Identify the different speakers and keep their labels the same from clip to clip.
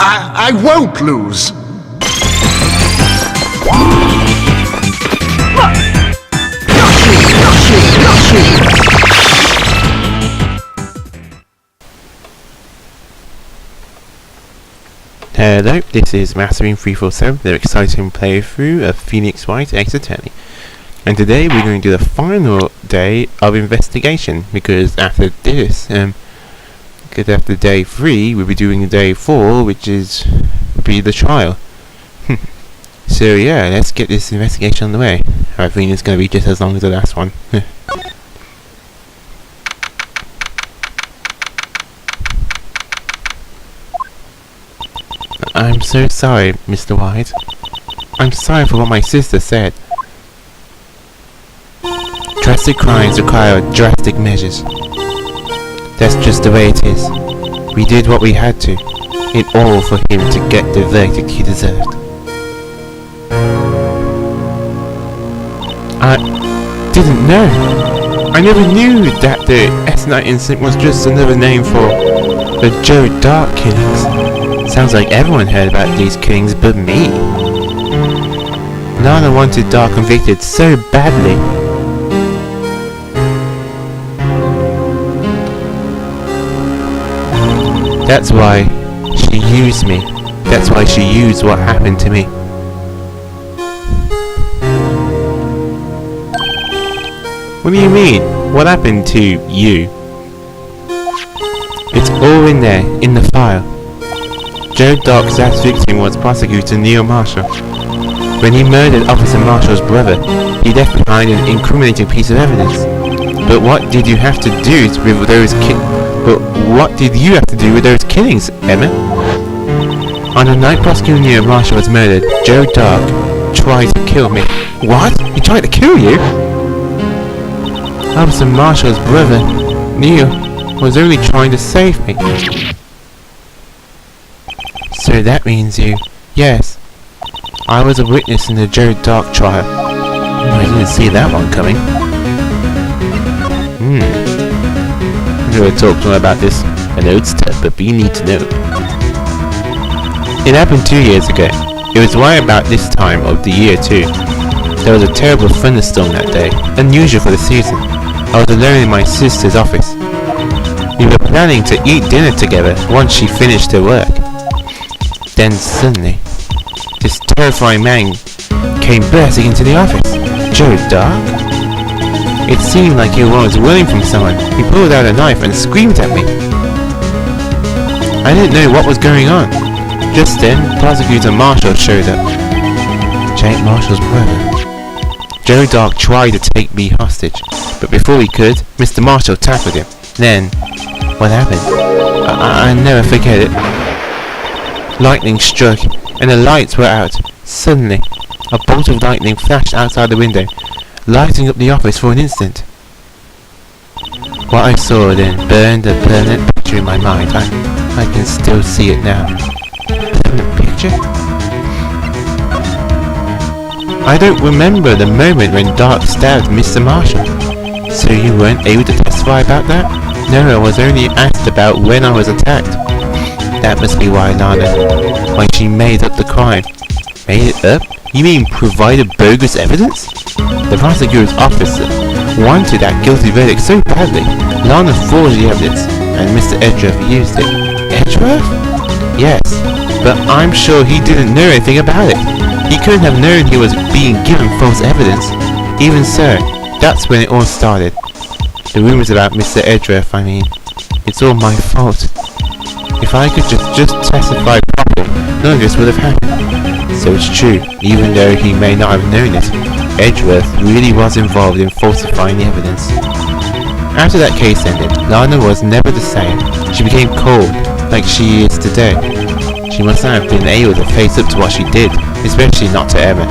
Speaker 1: I won't lose.
Speaker 2: Hello, this is Mastering347, the exciting playthrough of Phoenix Wright X Attorney. And today we're going to do the final day of investigation, because after this, because after day 3, we'll be doing day 4, which is be the trial. So yeah, let's get this investigation on the way. I think it's going to be just as long as the last one. I'm so sorry, Mr. White. I'm sorry for what my sister said. Drastic crimes require drastic measures. That's just the way it is. We did what we had to, in order for him to get the verdict he deserved. I didn't know. I never knew that the S9 incident was just another name for the Joe Dark killings. Sounds like everyone heard about these killings but me. Lana wanted Dark convicted so badly. That's why she used me. That's why she used what happened to me. What do you mean? What happened to you? It's all in there, in the file. Joe Dark's last victim was prosecutor Neil Marshall. When he murdered Officer Marshall's brother, he left behind an incriminating piece of evidence. But what did you have to do with those killings, Emma? On the night prosecutor Neil Marshall was murdered, Joe Dark tried to kill me. What? He tried to kill you? Officer Marshall's brother, Neil, was only trying to save me. So that means you... Yes. I was a witness in the Joe Dark trial. I didn't see that one coming. I'm going to talk to him about this. I know it's tough, but you need to know. It happened 2 years ago. It was right about this time of the year too. There was a terrible thunderstorm that day, unusual for the season. I was alone in my sister's office. We were planning to eat dinner together once she finished her work. Then suddenly, this terrifying man came bursting into the office. Joe Dark? It seemed like he was running from someone. He pulled out a knife and screamed at me. I didn't know what was going on. Just then, Prosecutor Marshall showed up. Jake Marshall's brother. Joe Dark tried to take me hostage, but before he could, Mr. Marshall tackled him. Then, what happened? I never forget it. Lightning struck, and the lights were out. Suddenly, a bolt of lightning flashed outside the window, lighting up the office for an instant. What I saw then burned a permanent picture in my mind. I can still see it now. Permanent picture? I don't remember the moment when Dark stabbed Mr. Marshall. So you weren't able to testify about that? No, I was only asked about when I was attacked. That must be why she made up the crime. Made it up? You mean provided bogus evidence? The prosecutor's office wanted that guilty verdict so badly. Lana forged the evidence, and Mr. Edgeworth used it. Edgeworth? Yes, but I'm sure he didn't know anything about it. He couldn't have known he was being given false evidence. Even so, that's when it all started. The rumors about Mr. Edgeworth, I mean. It's all my fault. If I could just testify properly, none of this would have happened. So it's true, even though he may not have known it, Edgeworth really was involved in falsifying the evidence. After that case ended, Lana was never the same. She became cold, like she is today. She must not have been able to face up to what she did, especially not to Emma.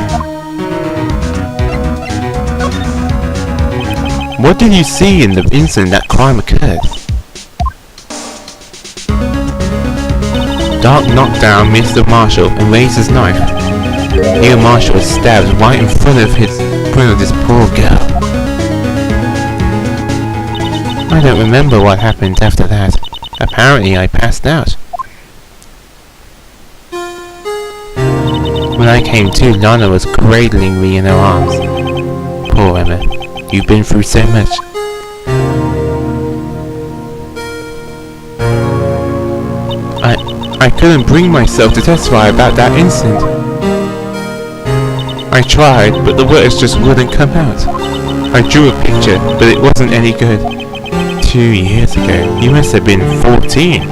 Speaker 2: What did you see in the instant that crime occurred? Dark knocked down Mr. Marshall and raised his knife. Neil Marshall was stabbed right in front of this poor girl. I don't remember what happened after that. Apparently I passed out. When I came to, Lana was cradling me in her arms. Poor Emma, you've been through so much. I couldn't bring myself to testify about that incident. I tried, but the words just wouldn't come out. I drew a picture, but it wasn't any good. 2 years ago, you must have been 14.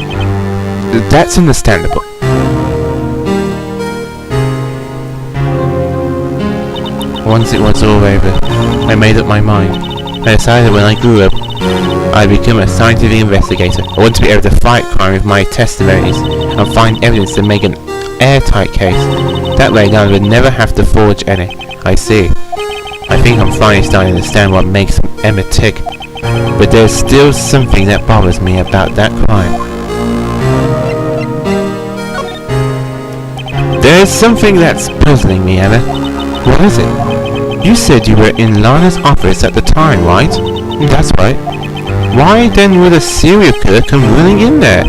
Speaker 2: That's understandable. Once it was all over, I made up my mind. I decided when I grew up, I'd become a scientific investigator. I want to be able to fight crime with my testimonies and find evidence to make an airtight case. That way I would never have to forge any. I see. I think I'm finally starting to understand what makes Emma tick. But there's still something that bothers me about that crime. There's something that's puzzling me, Emma. What is it? You said you were in Lana's office at the time, right? That's right. Why then would a serial killer come running in there?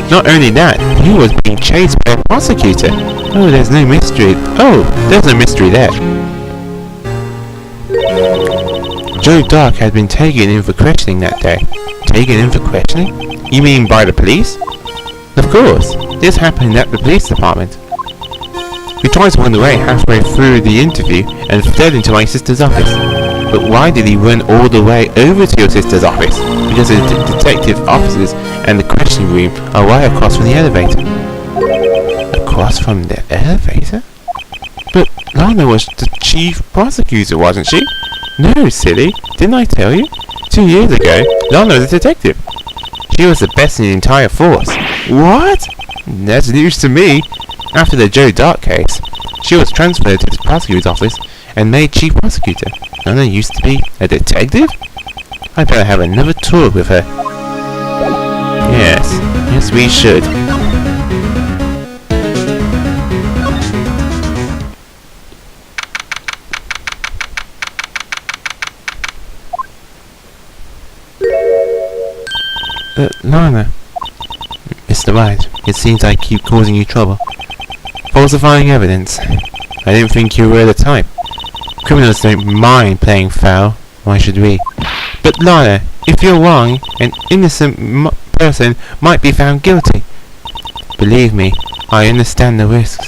Speaker 2: Not only that, he was being chased by a prosecutor. Oh, there's no mystery. Oh, there's no mystery there. Joe Dark had been taken in for questioning that day. Taken in for questioning? You mean by the police? Of course. This happened at the police department. We tried to run away halfway through the interview and fled into my sister's office. But why did he run all the way over to your sister's office? Because the detective offices and the questioning room are right across from the elevator. Across from the elevator? But Lana was the chief prosecutor, wasn't she? No, silly. Didn't I tell you? 2 years ago, Lana was a detective. She was the best in the entire force. What? That's news to me. After the Joe Dark case, she was transferred to the prosecutor's office and made chief prosecutor. Lana used to be a detective? I better have another talk with her. Yes, we should. Lana. Mr. Wright, it seems I keep causing you trouble. Falsifying evidence. I didn't think you were the type. Criminals don't mind playing foul. Why should we? But Lana, if you're wrong, an innocent person might be found guilty. Believe me, I understand the risks.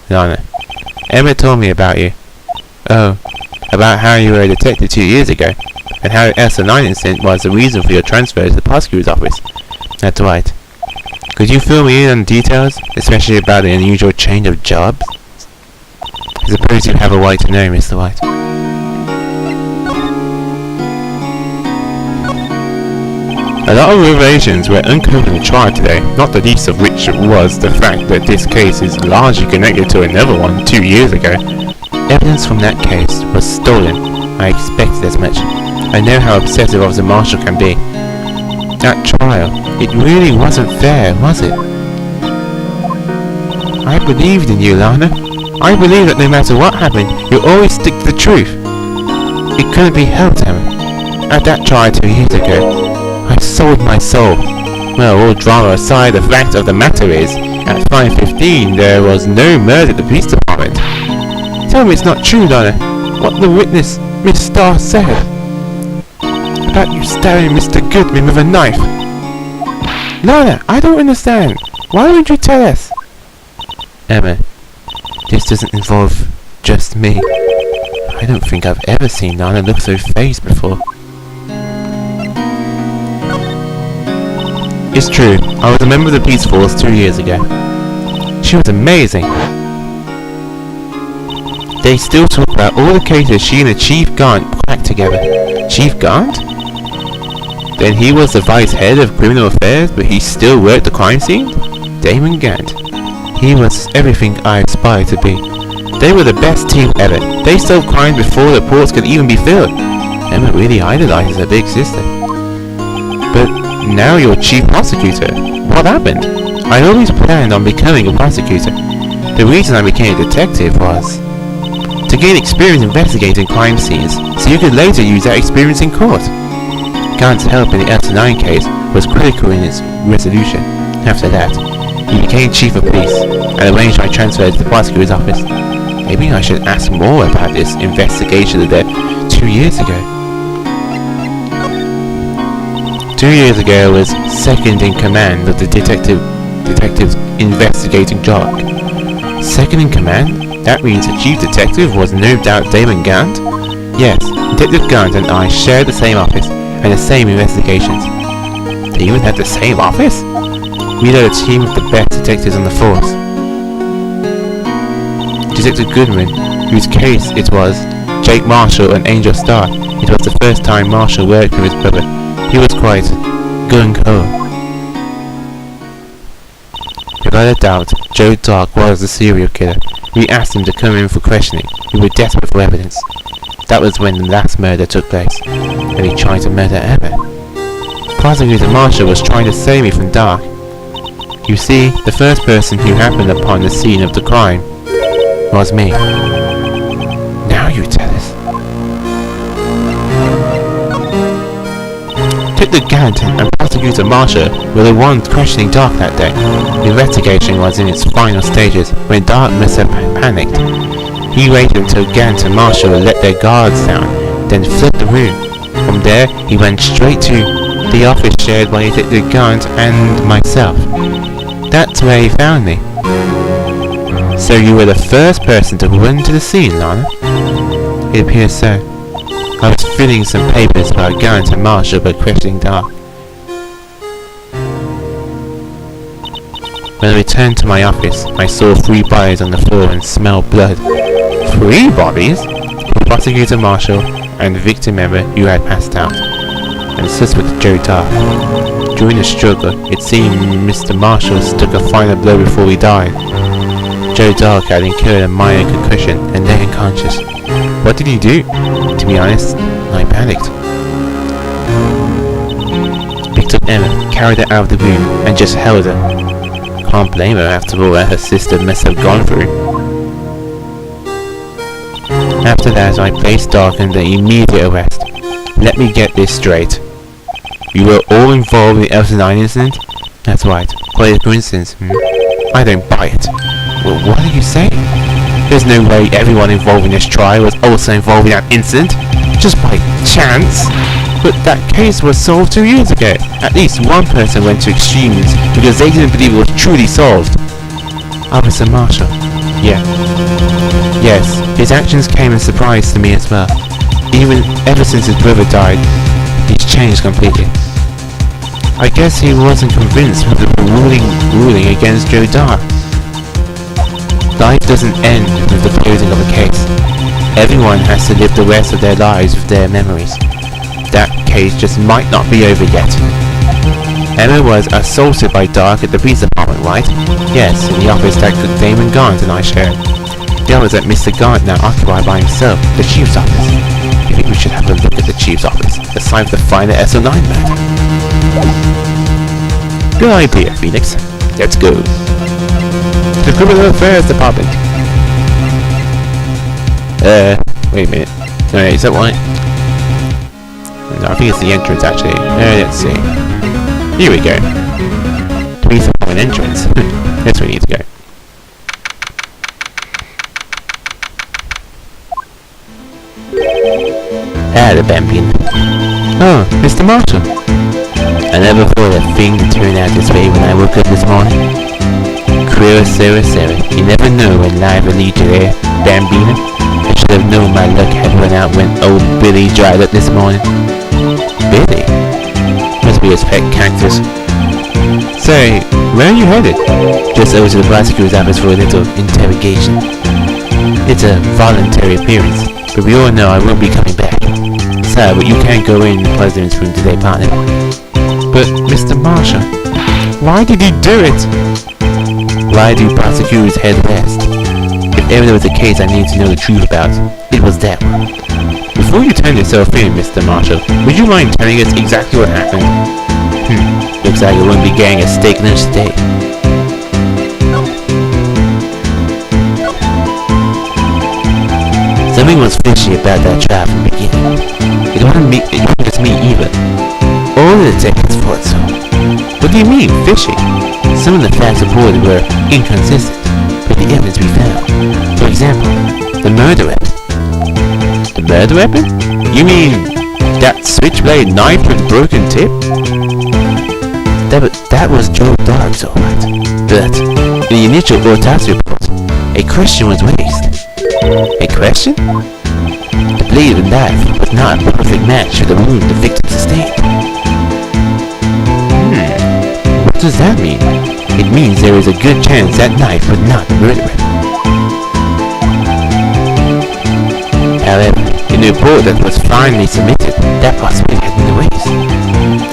Speaker 2: Lana, Emma told me about you. Oh, about how you were a detective 2 years ago, and how the S9 incident was the reason for your transfer to the prosecutor's office. That's right. Could you fill me in on details, especially about the unusual change of jobs? I suppose you have a right to know, Mr. White. A lot of revelations were uncovered in the trial today, not the least of which was the fact that this case is largely connected to another one 2 years ago. Evidence from that case was stolen. I expected as much. I know how obsessive Officer Marshall can be. That trial, it really wasn't fair, was it? I believed in you, Lana. I believe that no matter what happened, you'll always stick to the truth. It couldn't be helped, Emma. At that trial 2 years ago, I sold my soul. Well, all drama aside, the fact of the matter is, at 5:15 there was no murder at the police department. Tell me it's not true, Lana. What the witness, Miss Starr, said about you stabbing Mr. Goodman with a knife. Lana, I don't understand. Why would you tell us? Emma, this doesn't involve just me. I don't think I've ever seen Lana look so fazed before. It's true, I was a member of the police force 2 years ago. She was amazing. They still talk about all the cases she and the Chief Gant cracked together. Chief Gant? Then he was the vice head of criminal affairs, but he still worked the crime scene? Damon Gant. He was everything I aspired to be. They were the best team ever. They solved crimes before the reports could even be filled. Emma really idolizes her big sister. But now you're chief prosecutor. What happened? I always planned on becoming a prosecutor. The reason I became a detective was to gain experience investigating crime scenes, so you could later use that experience in court. Gant's help in the S9 case was critical in its resolution. After that, he became chief of police and arranged my transfer to the prosecutor's office. Maybe I should ask more about this investigation of that 2 years ago. 2 years ago I was second in command of the detectives investigating Jock. Second in command? That means the chief detective was no doubt Damon Gant? Yes, Detective Gant and I shared the same office and the same investigations. They even had the same office? We led a team of the best detectives on the force. Detective Goodman, whose case it was, Jake Marshall and Angel Starr. It was the first time Marshall worked with his brother. He was quite gung-ho. Without a doubt, Joe Dark was the serial killer. We asked him to come in for questioning. We were desperate for evidence. That was when the last murder took place, and he tried to murder Emma. Prosecutor Marshall was trying to save me from Dark. You see, the first person who happened upon the scene of the crime was me. Now you tell us. Detective Gant and Prosecutor Marshall were the ones questioning Dark that day. The investigation was in its final stages when Dark must have panicked. He waited until Gant and Marshall let their guards down, then fled the room. From there, he went straight to the office shared by Detective Gant and myself. That's where he found me. So you were the first person to run to the scene, Lana? It appears so. I was filling some papers about Gant and Marshall by questioning Dark. When I returned to my office, I saw 3 bodies on the floor and smelled blood. 3 bodies? Prosecutor Marshall and the victim member who had passed out, and the suspect Joe Dark. During the struggle, it seemed Mr. Marshall took a final blow before he died. Joe Dark had incurred a minor concussion and lay unconscious. What did he do? To be honest, I panicked. Picked up Emma, carried her out of the room, and just held her. Can't blame her after all that her sister must have gone through. After that, I placed Dark under immediate arrest. Let me get this straight. You were all involved in the Elton 9 incident? That's right. Quite a coincidence. I don't buy it. Well, what are you saying? There's no way everyone involved in this trial was also involved in that incident. Just by chance. But that case was solved 2 years ago. At least one person went to extremes because they didn't believe it was truly solved. Officer Marshall. Yeah. Yes, his actions came as a surprise to me as well. Ever since his brother died, he's changed completely. I guess he wasn't convinced with the ruling against Joe Dark. Life doesn't end with the closing of a case. Everyone has to live the rest of their lives with their memories. That case just might not be over yet. Emma was assaulted by Dark at the police department, right? Yes, in the office that Damon Gant and I shared. The office that Mr. Gant now occupied by himself, the chief's office. I think we should have a look at the chief's office, aside from the final SO9 murder. Good idea, Phoenix. Let's go. The Criminal Affairs Department. Wait a minute. No, is that right? No, I think it's the entrance actually. Let's see. Here we go. Police department entrance. That's where we need to go. The Bambian. Oh, Mr. Marshall. I never thought a thing would turn out this way when I woke up this morning. Queer Sarah, you never know when life will lead you there, Bambina. I should have known my luck had run out when old Billy dried up this morning. Billy? Must be his pet cactus. Say, where are you headed? Just over to the prosecutor's office for a little interrogation. It's a voluntary appearance, but we all know I won't be coming back. Sorry, but you can't go in the president's room today, partner. But, Mr. Marshall, why did you do it? Why do prosecutors head west? If ever there was a case I needed to know the truth about, it was that one. Before you turn yourself in, Mr. Marshall, would you mind telling us exactly what happened? Looks like you won't be getting a steak lunch today. Something was fishy about that trial from the beginning. It wasn't just me either. All the detectives thought so. What do you mean, fishy? Some of the facts reported were inconsistent with the evidence we found. For example, the murder weapon. The murder weapon? You mean that switchblade knife with broken tip? That was Joe Dobbs, alright. But in the initial autopsy report, a question was raised. A question? The blade of the knife was not a perfect match for the wound the victim sustained. What does that mean? It means there is a good chance that knife was not the murder weapon. However, in the report that was finally submitted, that possibility had been erased.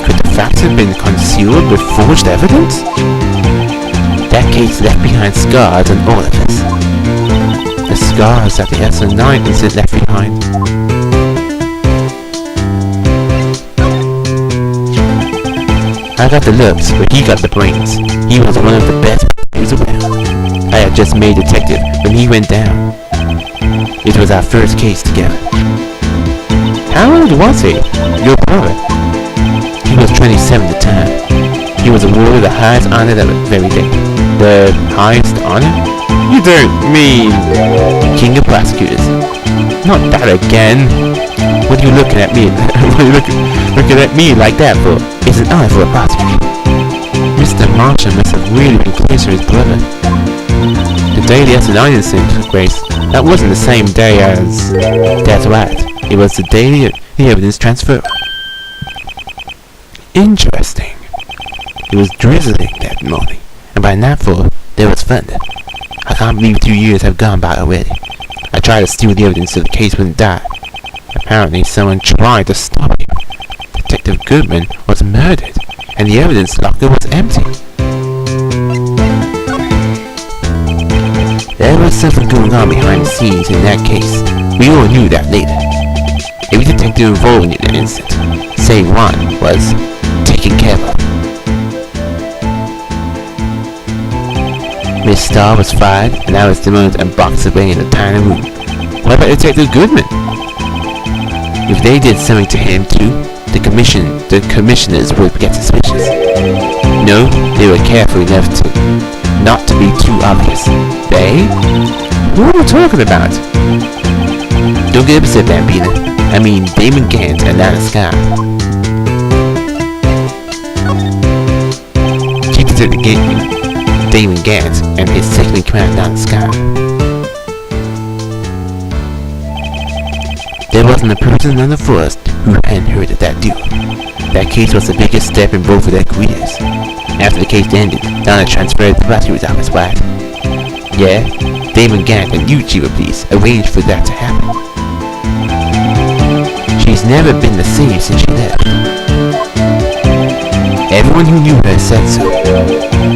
Speaker 2: Could the facts have been concealed with forged evidence? That case left behind scars on all of us. The scars that the SO9 incident left behind. I got the looks, but he got the brains. He was one of the best players around. I had just made detective when he went down. It was our first case together. How old was he? Your brother? He was 27 at the time. He was awarded the highest honor that very day. The highest honor? You don't mean King of Prosecutors? Not that again. What are you looking at me? looking at me like that for? It's an honor for a prosecutor. Mr. Marshall must have really been close to his brother. The day the SO9 incident took place, that wasn't the same day as... That's right. It was the day the evidence transfer. Interesting. It was drizzling that morning, and by nightfall, there was thunder. I can't believe 2 years have gone by already. I tried to steal the evidence so the case wouldn't die. Apparently, someone tried to stop him. Detective Goodman was murdered, and the evidence locker was empty. There was something going on behind the scenes in that case. We all knew that later. Every detective involved in that incident, save one, was taken care of. Miss Starr was fired, and I was demoted and boxed away in a tiny room. What about Detective Goodman? If they did something to him too, the commissioners would get suspicious. No, they were careful enough not to be too obvious. They? Who are we talking about? Don't get upset, Bambina. I mean Damon Gant and Nana Scott. Chief Detective Damon Gant and his second command Nana Scott. There wasn't a person on the force who hadn't heard of that duel. That case was the biggest step in both of their careers. After the case ended, Donna transferred to the prosecutor's office, right? Yeah, Damon Gant and you, Chief of Police, arranged for that to happen. She's never been the same since she left. Everyone who knew her said so.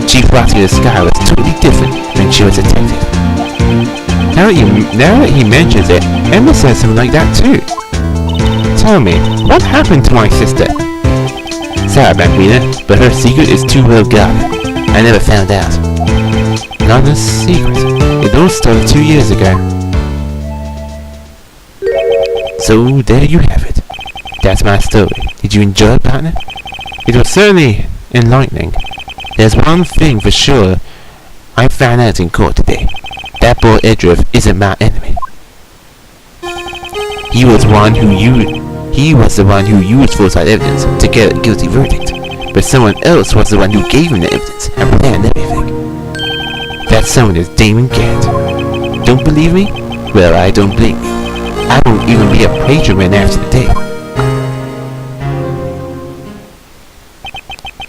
Speaker 2: Chief Prosecutor Sky was totally different when she was a detective. Now that he mentions it, Emma says something like that too. Tell me, what happened to my sister? Sorry, Bambina, but her secret is too well guarded. I never found out. Not a secret. It all started 2 years ago. So there you have it. That's my story. Did you enjoy it, partner? It was certainly enlightening. There's one thing for sure I found out in court today. That boy Edriff isn't my enemy. He was the one who used falsified evidence to get a guilty verdict, but someone else was the one who gave him the evidence and planned everything. That someone is Damon Gant. Don't believe me? Well, I don't blame you. I won't even be a patron after the day.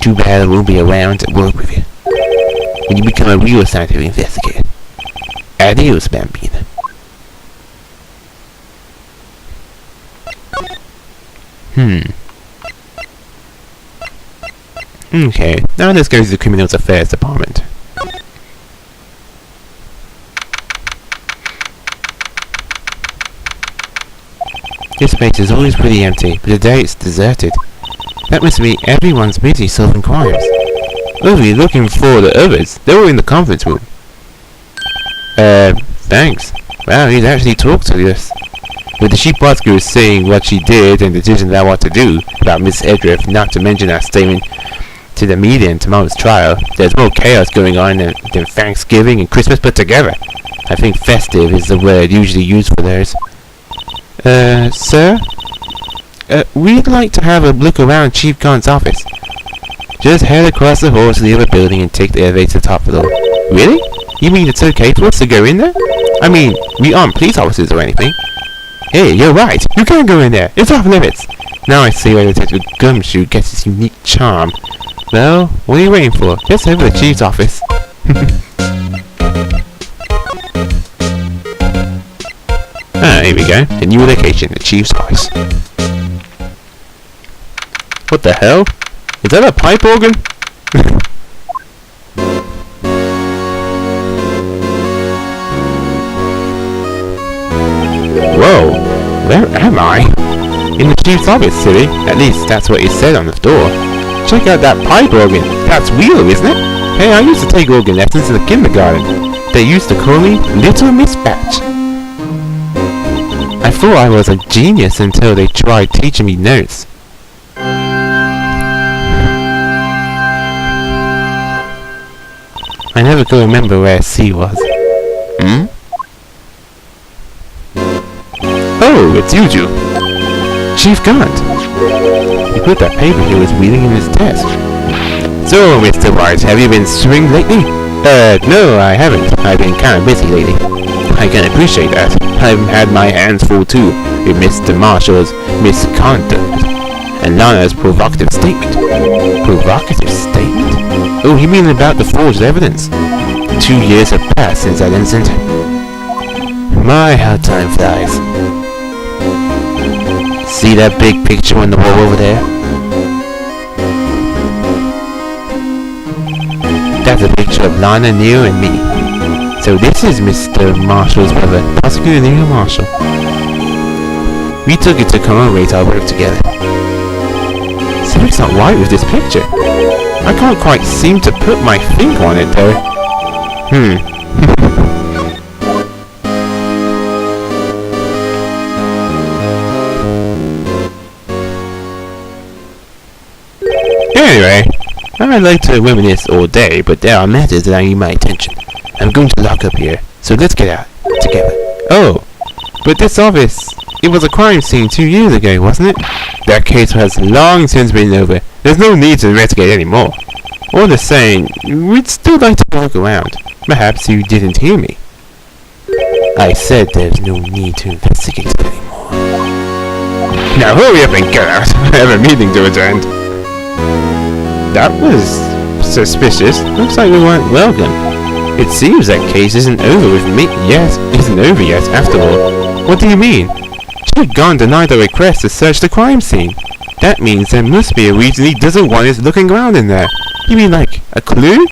Speaker 2: Too bad I won't be around to work with you when you become a real scientific investigator. Adios, Bambina. Okay, now let's go to the Criminal Affairs Department. This place is always pretty empty, but today it's deserted. That must mean everyone's busy solving crimes. Oh, you're looking for the others? They were in the conference room. Thanks. Wow, he's actually talked to us. With the chief prosecutor saying what she did and the decisions I want to do about Miss Edriff, not to mention our statement to the media in tomorrow's trial, there's more chaos going on than Thanksgiving and Christmas put together. I think festive is the word usually used for those. Sir? We'd like to have a look around Chief Gun's office. Just head across the hall to the other building and take the elevator to the top floor. Really? You mean it's okay for us to go in there? I mean, we aren't police officers or anything. Hey, you're right. You can't go in there. It's off limits. Now I see why Detective Gumshoe gets his unique charm. Well, what are you waiting for? Just head for the Chief's office. Here we go. The new location, the Chief's office. What the hell? Is that a pipe organ? Whoa, where am I? In the Chief's office, silly. At least that's what it said on the door. Check out that pipe organ. That's Wheeler, isn't it? Hey, I used to take organ lessons in the kindergarten. They used to call me Little Miss Batch. I thought I was a genius until they tried teaching me notes. I never could remember where C was. Hmm? Oh, it's you. Chief Gant. He put that paper he was reading in his desk. So, Mr. Wright, have you been swimming lately? No, I haven't. I've been kind of busy lately. I can appreciate that. I've had my hands full too, with Mr. Marshall's misconduct and Lana's provocative statement. Provocative statement? Oh, you mean about the forged evidence? 2 years have passed since that incident. My, how time flies. See that big picture on the wall over there? That's a picture of Lana, Neil, and me. So this is Mr. Marshall's brother, Prosecutor Neil Marshall. We took it to commemorate our work together. Something's not right with this picture. I can't quite seem to put my finger on it though. Anyway, I'd like to reminisce all day, but there are matters that I need my attention. I'm going to lock up here, so let's get out together. Oh, but this office, it was a crime scene 2 years ago, wasn't it? That case has long since been over. There's no need to investigate anymore. All the same, we'd still like to walk around. Perhaps you didn't hear me. I said there's no need to investigate anymore. Now hurry up and get out. I have a meeting to attend. That was suspicious. Looks like we weren't welcome. It seems that case isn't over with me yet. Isn't over yet, after all. What do you mean? Chief Gunn denied the request to search the crime scene. That means there must be a reason he doesn't want us looking around in there. You mean like a clue?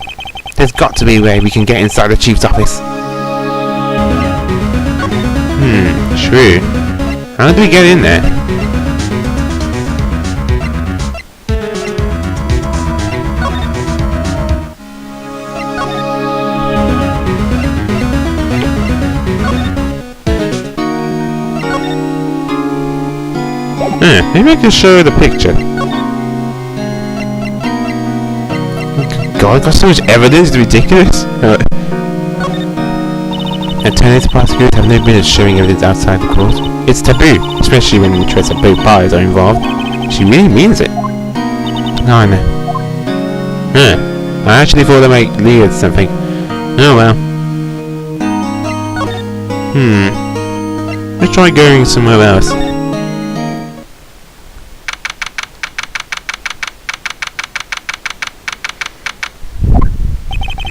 Speaker 2: There's got to be a way we can get inside the chief's office. True. How do we get in there? Maybe I can show her the picture. God, got so much evidence, it's ridiculous. Attorneys and prosecutors have no business showing evidence outside the court. It's taboo, especially when interests of both parties are involved. She really means it. No, I know. I actually thought that might lead to something. Oh well. Let's try going somewhere else.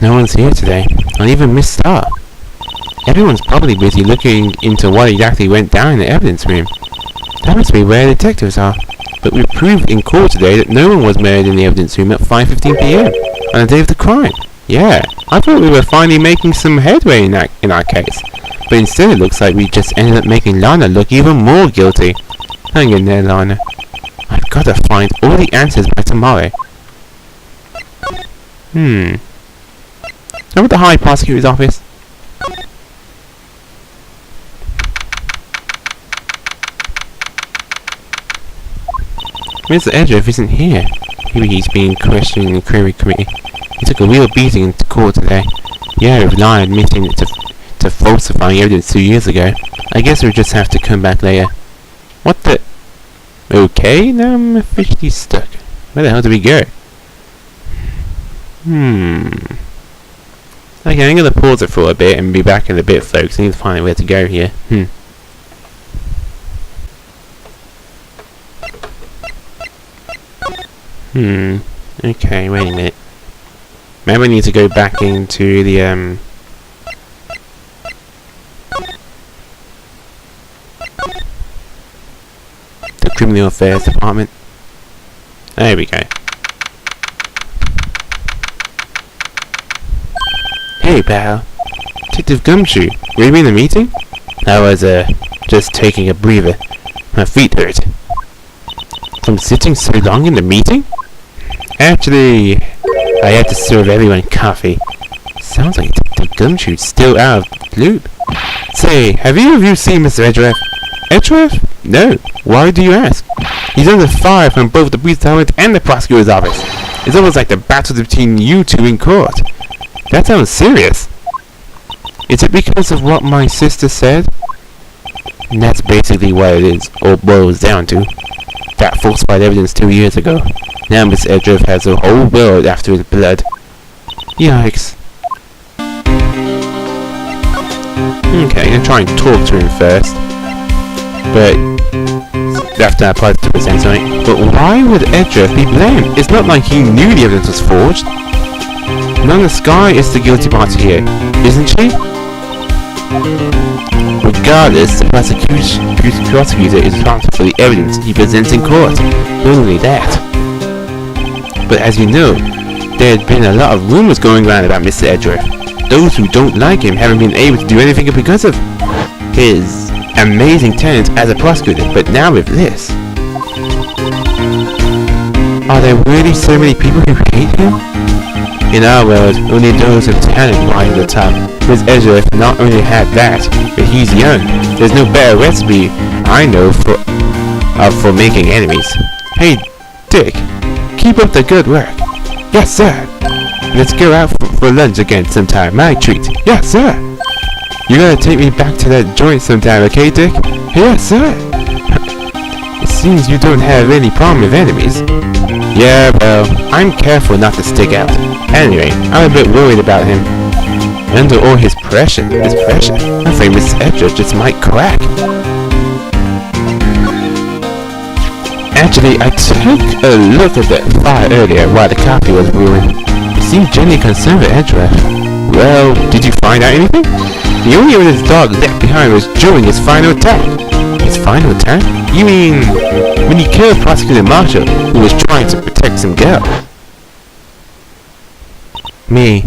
Speaker 2: No one's here today, not even Miss Starr. Everyone's probably busy looking into what exactly went down in the evidence room. That must be where the detectives are. But we proved in court today that no one was murdered in the evidence room at 5:15 p.m. on the day of the crime. Yeah, I thought we were finally making some headway in our case. But instead it looks like we just ended up making Lana look even more guilty. Hang in there, Lana. I've got to find all the answers by tomorrow. Over at the High Prosecutor's office. Mr. Edgeworth isn't here. Maybe he's been questioning the query committee. He took a real beating into court today. Yeah, with Lana admitting to to falsifying evidence 2 years ago. I guess we'll just have to come back later. What the? Okay, now I'm officially stuck. Where the hell do we go? Okay, I'm gonna pause it for a bit and be back in a bit, folks. I need to find out where to go here. Okay, wait a minute. Maybe I need to go back into the Criminal Affairs Department. There we go. Hey pal, Detective Gumshoe, were you in the meeting? I was just taking a breather. My feet hurt. From sitting so long in the meeting? Actually, I had to serve everyone coffee. Sounds like Detective Gumshoe's still out of the loop. Say, have either of you seen Mr. Edgeworth? Edgeworth? No. Why do you ask? He's under fire from both the police department and the prosecutor's office. It's almost like the battle between you two in court. That sounds serious. Is it because of what my sister said? And that's basically what it is, or boils down to. That falsified evidence 2 years ago. Now Mr. Edgeworth has the whole world after his blood. Yikes. Okay, I'm gonna try and talk to him first. But after that applies to present something. But why would Edgeworth be blamed? It's not like he knew the evidence was forged. Nona Sky is the guilty party here, isn't she? Regardless, the prosecutor is responsible for the evidence he presents in court. Not only that, but as you know, there had been a lot of rumors going around about Mr. Edgeworth. Those who don't like him haven't been able to do anything because of his amazing talent as a prosecutor, but now with this. Are there really so many people who hate him? In our world, only those with talent rise to the top. Mr. Edgeworth not only had that, but he's young. There's no better recipe I know for making enemies. Hey, Dick, keep up the good work. Yes, sir. Let's go out for lunch again sometime. My treat. Yes, sir. You gotta take me back to that joint sometime, okay, Dick? Yes, sir. It seems you don't have any problem with enemies. Yeah, well, I'm careful not to stick out. Anyway, I'm a bit worried about him. Under all his pressure, I'm afraid Mr. Edgeworth just might crack. Actually, I took a look at that fire earlier while the coffee was brewing. He seemed genuinely concerned with Edgeworth. Well, did you find out anything? The only evidence his dog left behind was during his final attack. His final attack? You mean when he killed Prosecutor Marshall, who was trying to protect some girl? Me.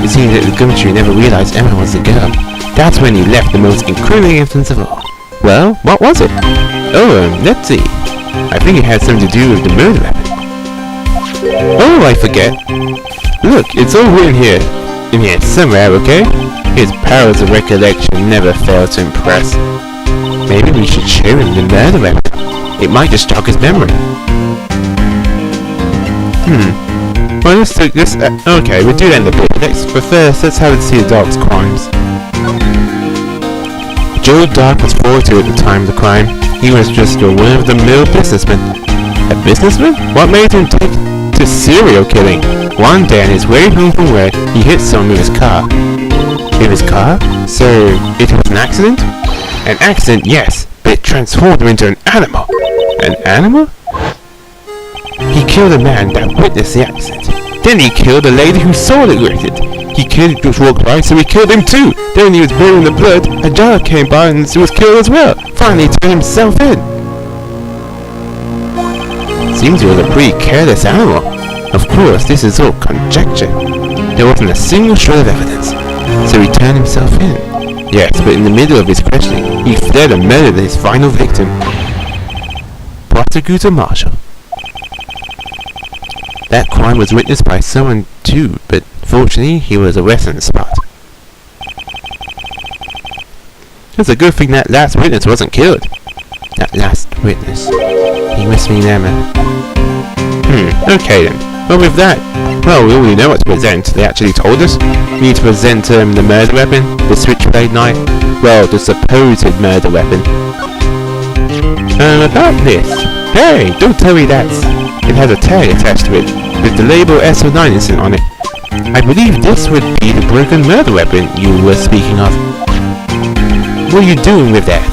Speaker 2: It seems that the Gumshoe never realized Emma was the girl. That's when he left the most incriminating evidence of all. Well, what was it? Oh, let's see. I think it had something to do with the murder weapon. Oh, I forget. Look, it's all written here. In here somewhere, okay? His powers of recollection never fail to impress. Maybe we should show him the murder weapon. It might just jog his memory. Well, let's take this. Okay, we'll do that in a bit. But first, let's have a see the dog's crimes. Joe Dark was 42 at the time of the crime. He was just a run-of-the-mill businessman. A businessman? What made him take to serial killing? One day on his way home from work, he hit someone with his car. With his car? So, it was an accident? An accident, yes, but it transformed him into an animal. An animal? He killed a man that witnessed the accident. Then he killed a lady who saw the accident. He killed just walked by, so he killed him too. Then when he was buried in the blood, a dog came by and he was killed as well. Finally, he turned himself in. Seems he was a pretty careless animal. Of course, this is all conjecture. There wasn't a single shred of evidence. So he turned himself in. Yes, but in the middle of his questioning, he fled and murdered his final victim. Prosecutor Marshall. That crime was witnessed by someone too, but fortunately he was arrested on the spot. It's a good thing that last witness wasn't killed. That last witness. He must mean Emma. Okay then. Well, with that, Well, we already know what to present. They actually told us. We need to present the murder weapon, the switchblade knife. Well, the supposed murder weapon. About this. Hey, don't tell me that. It has a tag attached to it, with the label SO9 instant on it. I believe this would be the broken murder weapon you were speaking of. What are you doing with that?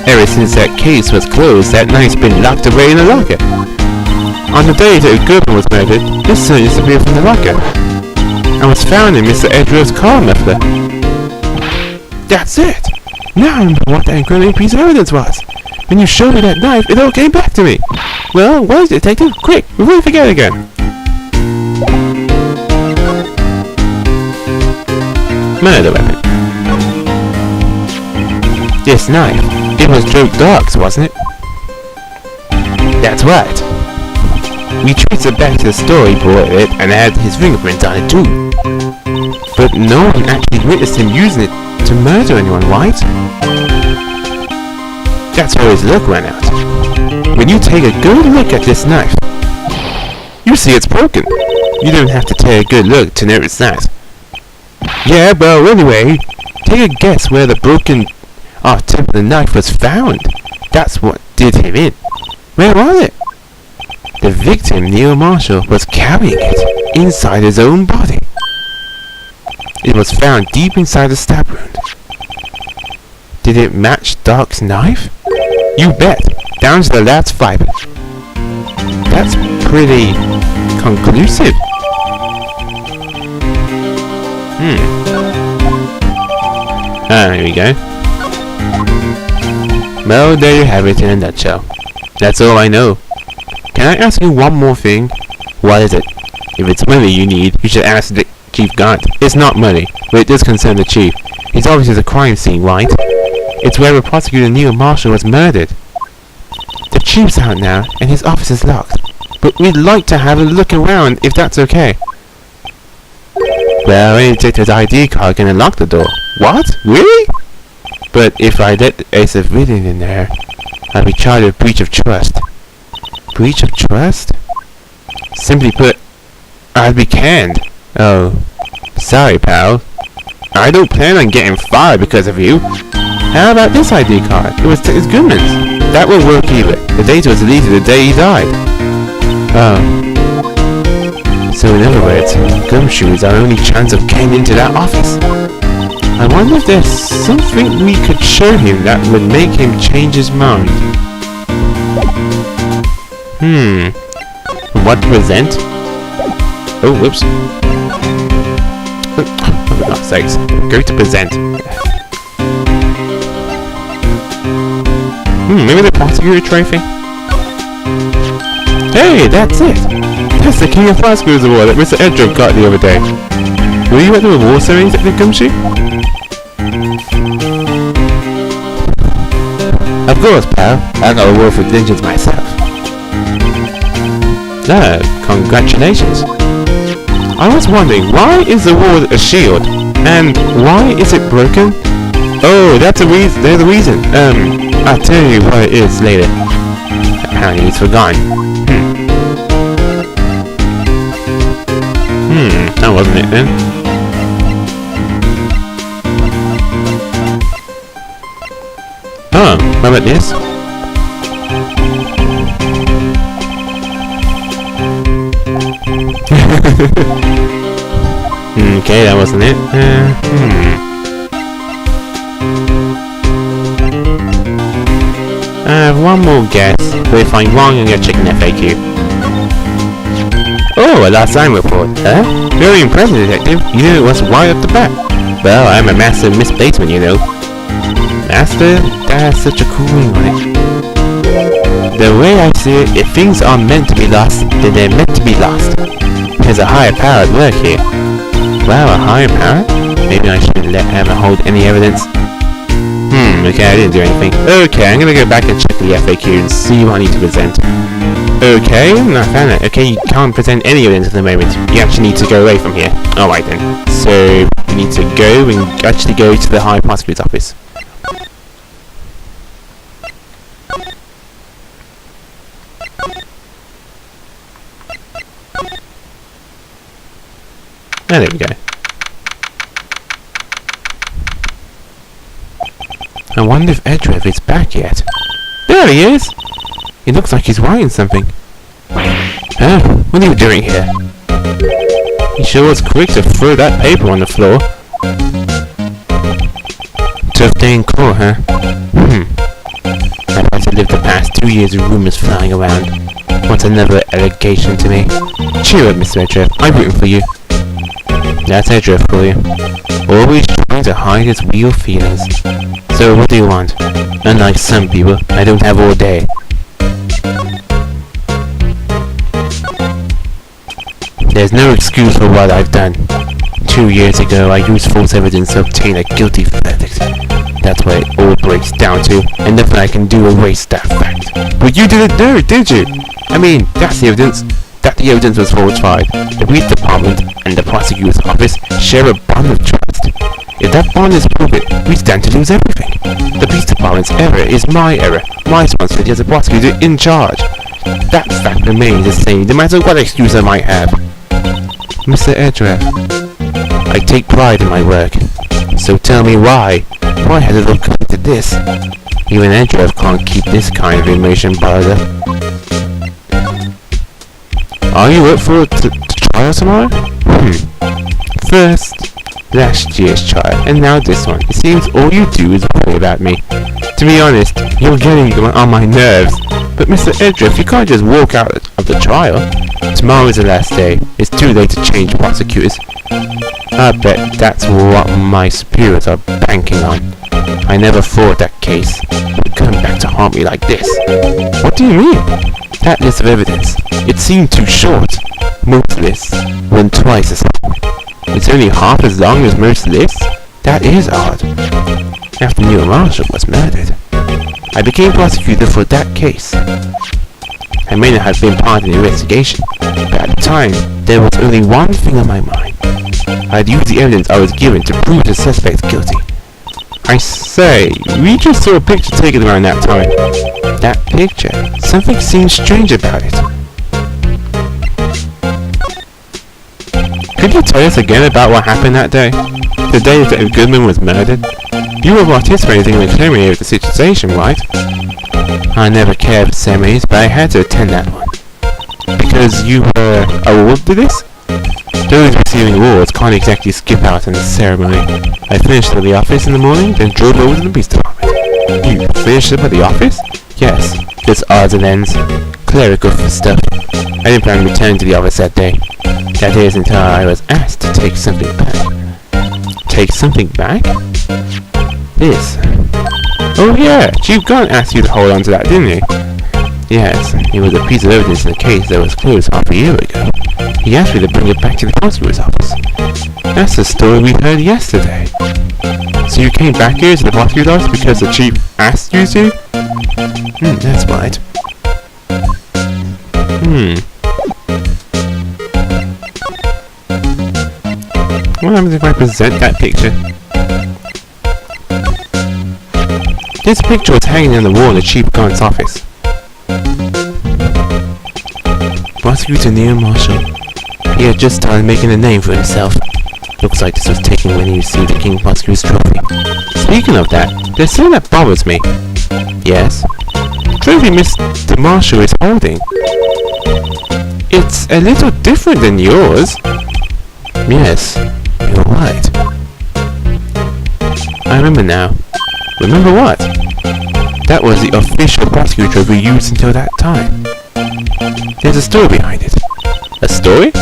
Speaker 2: Ever since that case was closed, that knife's been locked away in a locker. On the day that Gerben was murdered, this son disappeared from the locker and was found in Mr. Edgeworth's car muffler. That's it! Now I remember what that incredible piece of evidence was. When you showed me that knife, it all came back to me. Well, what is it, detective? Quick, before we forget again. Murder weapon. This knife. It was Joe Dark's, wasn't it? That's right. We traced it back to the store he bought it and had his fingerprint on it too. But no one actually witnessed him using it to murder anyone, right? That's where his luck ran out. When you take a good look at this knife, you see it's broken. You don't have to take a good look to notice that. Yeah, well, anyway, take a guess where the broken tip of the knife was found. That's what did him in. Where was it? The victim, Neil Marshall, was carrying it inside his own body. It was found deep inside the stab wound. Did it match Dark's knife? You bet, down to the last fiber. That's pretty conclusive. Here we go. Well, there you have it in a nutshell. That's all I know. Can I ask you one more thing? What is it? If it's money you need, you should ask the Chief Guard. It's not money, but it does concern the Chief. It's obviously the crime scene, right? It's where the prosecutor Neil Marshall was murdered. The Chief's out now, and his office is locked. But we'd like to have a look around, if that's okay. Well, any detective's ID card can unlock the door. What? Really? But if I let the ace of villain in there, I'll be charged with breach of trust. Breach of trust? Simply put, I'd be canned. Oh, sorry, pal. I don't plan on getting fired because of you. How about this ID card? It was Goodman's. That won't work either. The data was deleted the day he died. Oh. So in other words, Gumshoe is our only chance of getting into that office. I wonder if there's something we could show him that would make him change his mind. What to present? Oh, whoops. Oh, for God's sakes. Go to present. Maybe the prosecutor trophy? Hey, that's it! That's the King of Prosecutors Award that Mr. Edgeworth got the other day. Were you at the award ceremony, Detective Gumshoe? Of course, pal. I got a award for diligence myself. No, congratulations. I was wondering, why is the award a shield? And why is it broken? Oh, there's a reason. I'll tell you what it is later. Apparently it's forgotten. That wasn't it then. Oh, what about this? Okay, that wasn't it. I have one more guess, but if I'm wrong, I'm gonna check an FAQ. Oh, a last sign report, huh? Very impressive, Detective. You knew it was right off the bat. Well, I'm a master of misplacement, you know. Master? That's such a cool ring on it. The way I see it, if things are meant to be lost, then they're meant to be lost. There's a higher power at work here. Wow, a higher power? Maybe I shouldn't let Emma hold any evidence. Okay, I didn't do anything. Okay, I'm gonna go back and check the FAQ and see what I need to present. Okay, I found it. Okay, you can't present any evidence at the moment. You actually need to go away from here. Alright then. So, you need to go and actually go to the High Prosecutor's office. there we go. I wonder if Edrev is back yet. There he is! He looks like he's writing something. Oh, what are you doing here? He sure was quick to throw that paper on the floor. Tough day in court, huh? I've had to live the past 2 years with rumours flying around. What's another allegation to me? Cheer up, Mr. Edrev. I'm rooting for you. That's Edrev for you. Always trying to hide his real feelings. So what do you want? Unlike some people, I don't have all day. There's no excuse for what I've done. 2 years ago, I used false evidence to obtain a guilty verdict. That's what it all breaks down to, and nothing I can do to erase that fact. But you didn't do it, did you? I mean, that's the evidence. That the evidence was falsified. The police department and the prosecutor's office share a bond of trust. If that bond is proven, we stand to lose everything. The police department's error is my error. My responsibility as a prosecutor in charge. That fact remains the same, no matter what excuse I might have. Mr. Edrev, I take pride in my work. So tell me why? Why has it all come to this? Even Edrev can't keep this kind of information bottled up. Are you up for the trial tomorrow? First, last year's trial, and now this one. It seems all you do is worry about me. To be honest, you're getting on my nerves. But Mr. Edrev, you can't just walk out of the trial. Tomorrow is the last day. It's too late to change prosecutors. I bet that's what my superiors are banking on. I never thought that case would come back to haunt me like this. What do you mean? That list of evidence. It seemed too short. Most lists run twice as long. It's only half as long as most lists? That is odd. After Neil Marshall was murdered, I became prosecutor for that case. I may not have been part of the investigation, but at the time, there was only one thing on my mind. I'd use the evidence I was given to prove the suspect guilty. I say, we just saw a picture taken around that time. That picture? Something seems strange about it. Could you tell us again about what happened that day? The day that Goodman was murdered? You were participating in the ceremony of the situation, right? I never cared for ceremonies, but I had to attend that one. Because you were awarded this? Those receiving awards can't exactly skip out on the ceremony. I finished at the office in the morning, then drove over to the police department. You finished up at the office? Yes, just odds and ends. Clerical stuff. I didn't plan on returning to the office that day. That is until I was asked to take something back. Take something back? This. Oh yeah, Chief Gunn asked you to hold on to that, didn't he? Yes, it was a piece of evidence in a case that was closed half a year ago. He asked me to bring it back to the prosecutor's office. That's the story we heard yesterday. So you came back here to the prosecutor's office because the chief asked you to? That's right. What happens if I present that picture? This picture was hanging on the wall in the Chief Guard's office. Prosecutor Neil Marshall. He had just started making a name for himself. Looks like this was taken when he received the King Prosecutor's trophy. Speaking of that, there's something that bothers me. Yes? The trophy Mr. Marshall is holding. It's a little different than yours. Yes, you're right. I remember now. Remember what? That was the official prosecutor we used until that time. There's a story behind it. A story?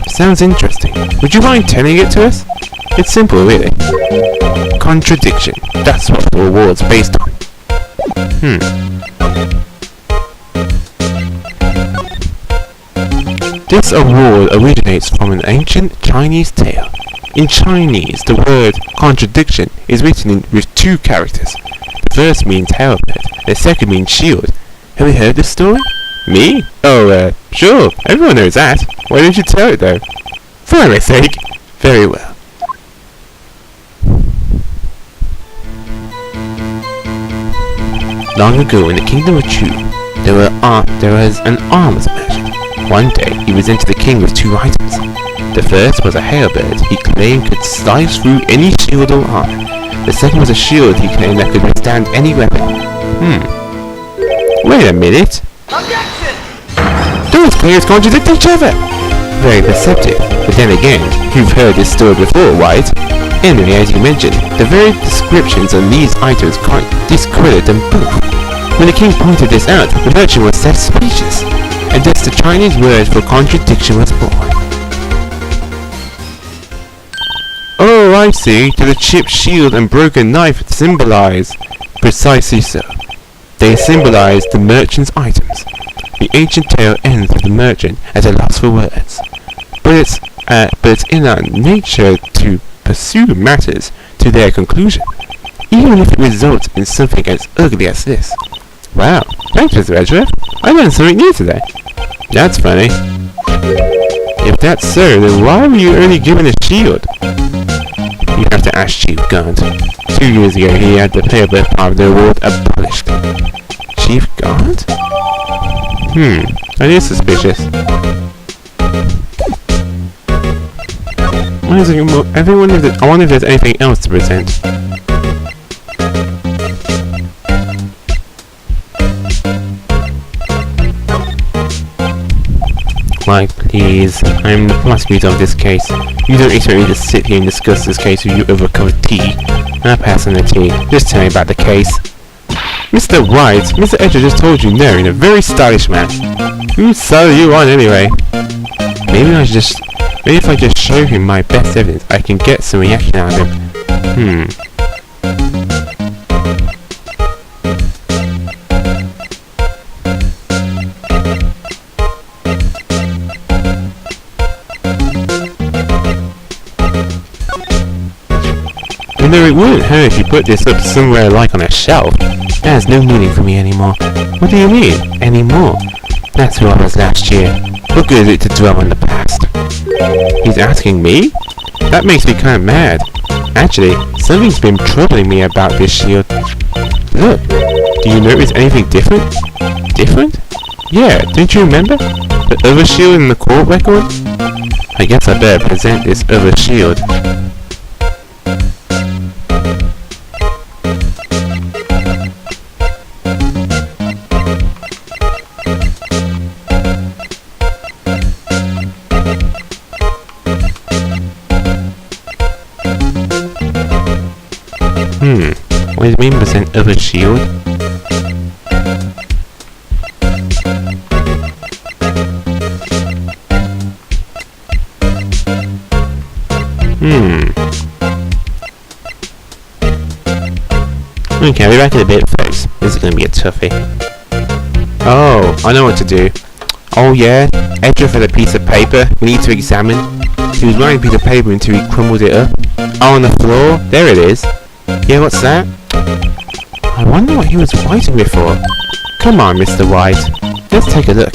Speaker 2: Sounds interesting. Would you mind telling it to us? It's simple, really. Contradiction. That's what the award's based on. This award originates from an ancient Chinese tale. In Chinese, the word contradiction is written with two characters. The first means helmet, the second means shield. Have you heard this story? Me? Oh, sure. Everyone knows that. Why didn't you tell it, though? For my sake. Very well. Long ago in the kingdom of Chu, there was an armor's merchant. One day, he presented the king with two items. The first was a halberd he claimed could slice through any shield or armor. The second was a shield he claimed that could withstand any weapon. Wait a minute.
Speaker 3: Objection!
Speaker 2: Those claims contradict each other. Very perceptive, but then again, you've heard this story before, right? Anyway, as you mentioned, the very descriptions of these items can't discredit them both. When the king pointed this out, the merchant was set speechless, and thus the Chinese word for contradiction was born. Oh, I see. Do the chipped shield and broken knife symbolize? Precisely so. They symbolize the merchant's items. The ancient tale ends with the merchant at a loss for words. But it's in our nature to pursue matters to their conclusion, even if it results in something as ugly as this. Wow, thanks, Mr. Edgeworth. I learned something new today. That's funny. If that's so, then why were you only given a shield? You have to ask Chief Gaunt. 2 years ago, he had the payable part of the award abolished. Chief Gaunt? That is suspicious. I wonder if there's anything else to present. Like, please, I'm the prosecutor of this case. You don't expect me to sit here and discuss this case with you over a cup of tea. I'll pass on the tea. Just tell me about the case. Mr. Wright, Mr. Edger just told you no in a very stylish manner. Whose side are you on anyway? Maybe if I just show him my best evidence, I can get some reaction out of him. No, it wouldn't hurt if you put this up somewhere like on a shelf. That has no meaning for me anymore. What do you mean, anymore? That's who I was last year. What good is it to dwell on the past? He's asking me? That makes me kind of mad. Actually, something's been troubling me about this shield. Look, do you notice anything different? Different? Yeah, don't you remember? The other shield in the court record? I guess I better present this other shield. What do you mean percent of a shield? Okay, I'll be back in a bit, folks. This is gonna be a toughie. Oh, I know what to do. Oh yeah, Edger had a piece of paper we need to examine. He was writing a piece of paper until he crumbled it up. Oh, on the floor? There it is. Yeah, what's that? I wonder what he was writing before. Come on, Mr. White. Let's take a look.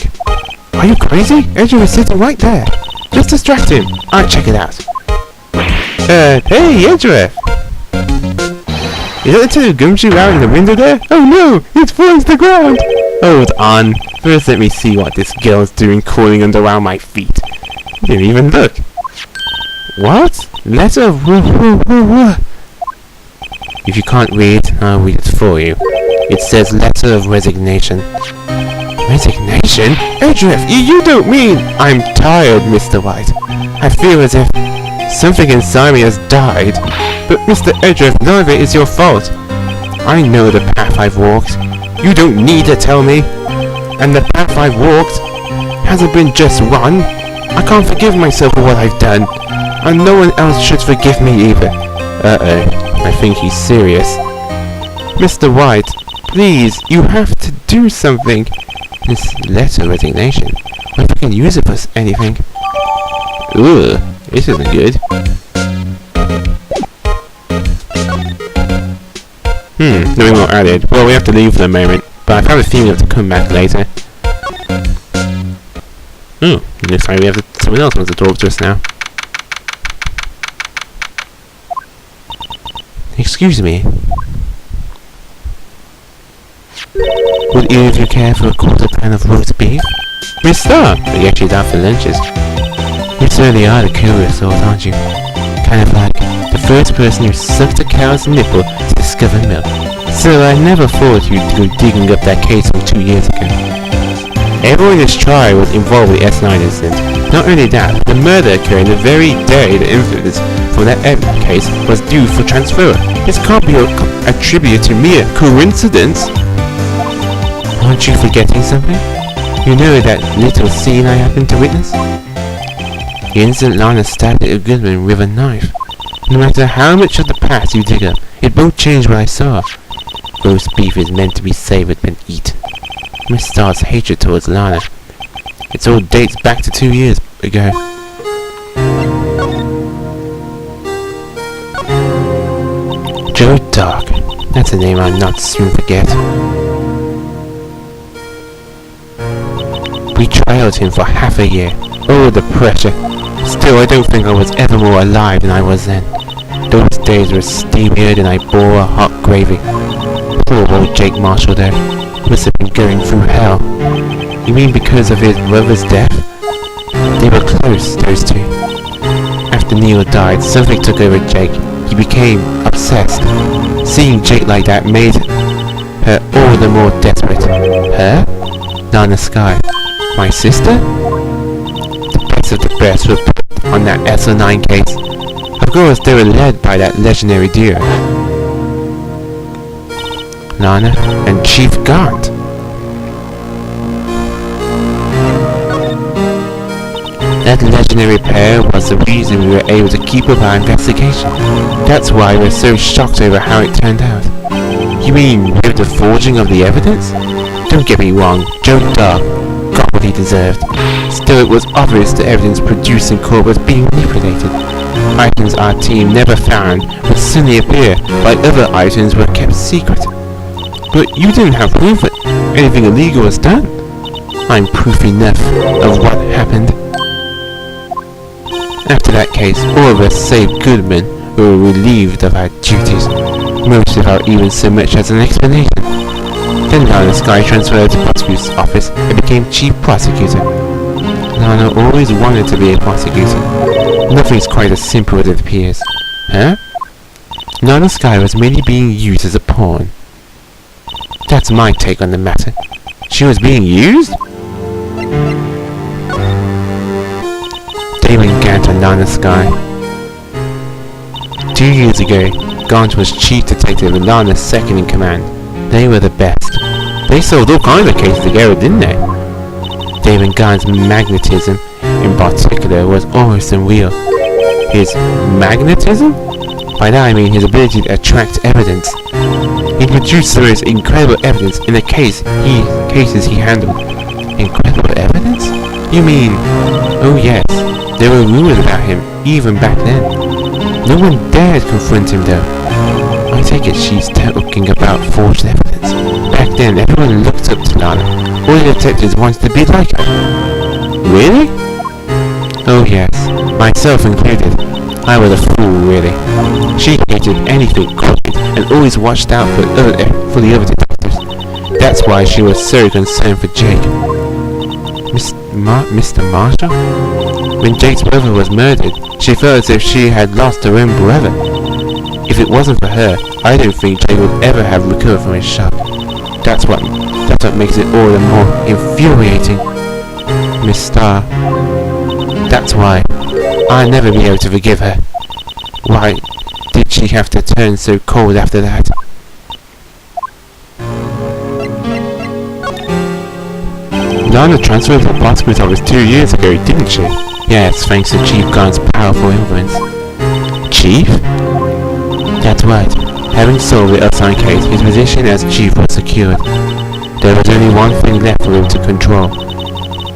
Speaker 2: Are you crazy? Edger is sitting right there. Let's distract him. Alright, check it out. Hey, Edger! Is that the two gumshoe out in the window there? Oh no! It's falling to the ground! Hold on. First let me see what this girl's doing crawling under around my feet. You didn't even look. What? Letter of If you can't read, I'll read it for you. It says letter of resignation. Resignation? Edgeworth, you don't mean... I'm tired, Mr. White. I feel as if something inside me has died. But Mr. Edgeworth, none of it is your fault. I know the path I've walked. You don't need to tell me. And the path I've walked hasn't been just one. I can't forgive myself for what I've done. And no one else should forgive me either. Uh-oh. I think he's serious. Mr. White, please, you have to do something. This letter of resignation. If I can use it for anything. Ugh, this isn't good. Nothing more added. Well, we have to leave for the moment, but I have a feeling we have to come back later. Looks like we have someone else wants to talk to us now. Excuse me. Would either of you care for a quarter pan of roast beef? Mister! I guess she's out for lunches. If certainly are the curious sort, aren't you? Kind of like the first person who sucked a cow's nipple to discover milk. So I never thought you'd go digging up that case from 2 years ago. Everyone in this trial was involved with the S9 incident. Not only that, the murder occurred the very day the influence from that case was due for transfer. This can't be attributed to mere coincidence. Aren't you forgetting something? You know that little scene I happened to witness? The instant Lana stabbed little Goodman with a knife. No matter how much of the past you dig up, it won't change what I saw. Roast beef is meant to be savoured and eaten. Miss Star's hatred towards Lana. It all dates back to 2 years ago. Joe Dark. That's a name I'll not soon forget. We trialed him for half a year. Oh, the pressure. Still, I don't think I was ever more alive than I was then. Those days were steamier than I bore a hot gravy. Poor old Jake Marshall there. Must have been going through hell. You mean because of his brother's death? They were close, those two. After Neil died, something took over Jake. He became obsessed. Seeing Jake like that made her all the more desperate. Her? Lana Skye. My sister? The best of the best were put on that SO9 case. Of course, they were led by that legendary duo. Lana and Chief Gaunt. That legendary pair was the reason we were able to keep up our investigation. That's why we're so shocked over how it turned out. You mean with the forging of the evidence? Don't get me wrong, Joe Dark got what he deserved. Still, it was obvious the evidence produced in court was being manipulated. Items our team never found would suddenly appear, while other items were kept secret. But you didn't have proof that anything illegal was done. I'm proof enough of what happened. After that case, all of us save Goodman were relieved of our duties, most without even so much as an explanation. Then Lana Skye transferred to the prosecutor's office and became chief prosecutor. Lana always wanted to be a prosecutor. Nothing's quite as simple as it appears. Huh? Lana Skye was merely being used as a pawn. That's my take on the matter. She was being used? Damon Gant and Lana Skye. 2 years ago, Gant was chief detective and Lana second in command. They were the best. They solved all kinds of cases together, didn't they? Damon Gant's magnetism, in particular, was almost unreal. His magnetism? By that I mean his ability to attract evidence. He produced the most incredible evidence in the cases he handled. Incredible evidence? You mean... Oh yes, there were rumors about him, even back then. No one dared confront him though. I take it she's talking about forged evidence. Back then, everyone looked up to Lana. All the detectives wanted to be like her. Really? Oh yes, myself included. I was a fool, really. She hated anything crooked and always watched out for the other detectives. That's why she was so concerned for Jake. Mr. Marshall? When Jake's brother was murdered, she felt as if she had lost her own brother. If it wasn't for her, I don't think Jake would ever have recovered from his shock. That's what makes it all the more infuriating. Miss Starr. That's why I'll never be able to forgive her. Why did she have to turn so cold after that? Lana transferred to the prosecutor's office 2 years ago, didn't she? Yes, thanks to Chief Gunn's powerful influence. Chief? That's right. Having solved the assigned case, his position as chief was secured. There was only one thing left for him to control,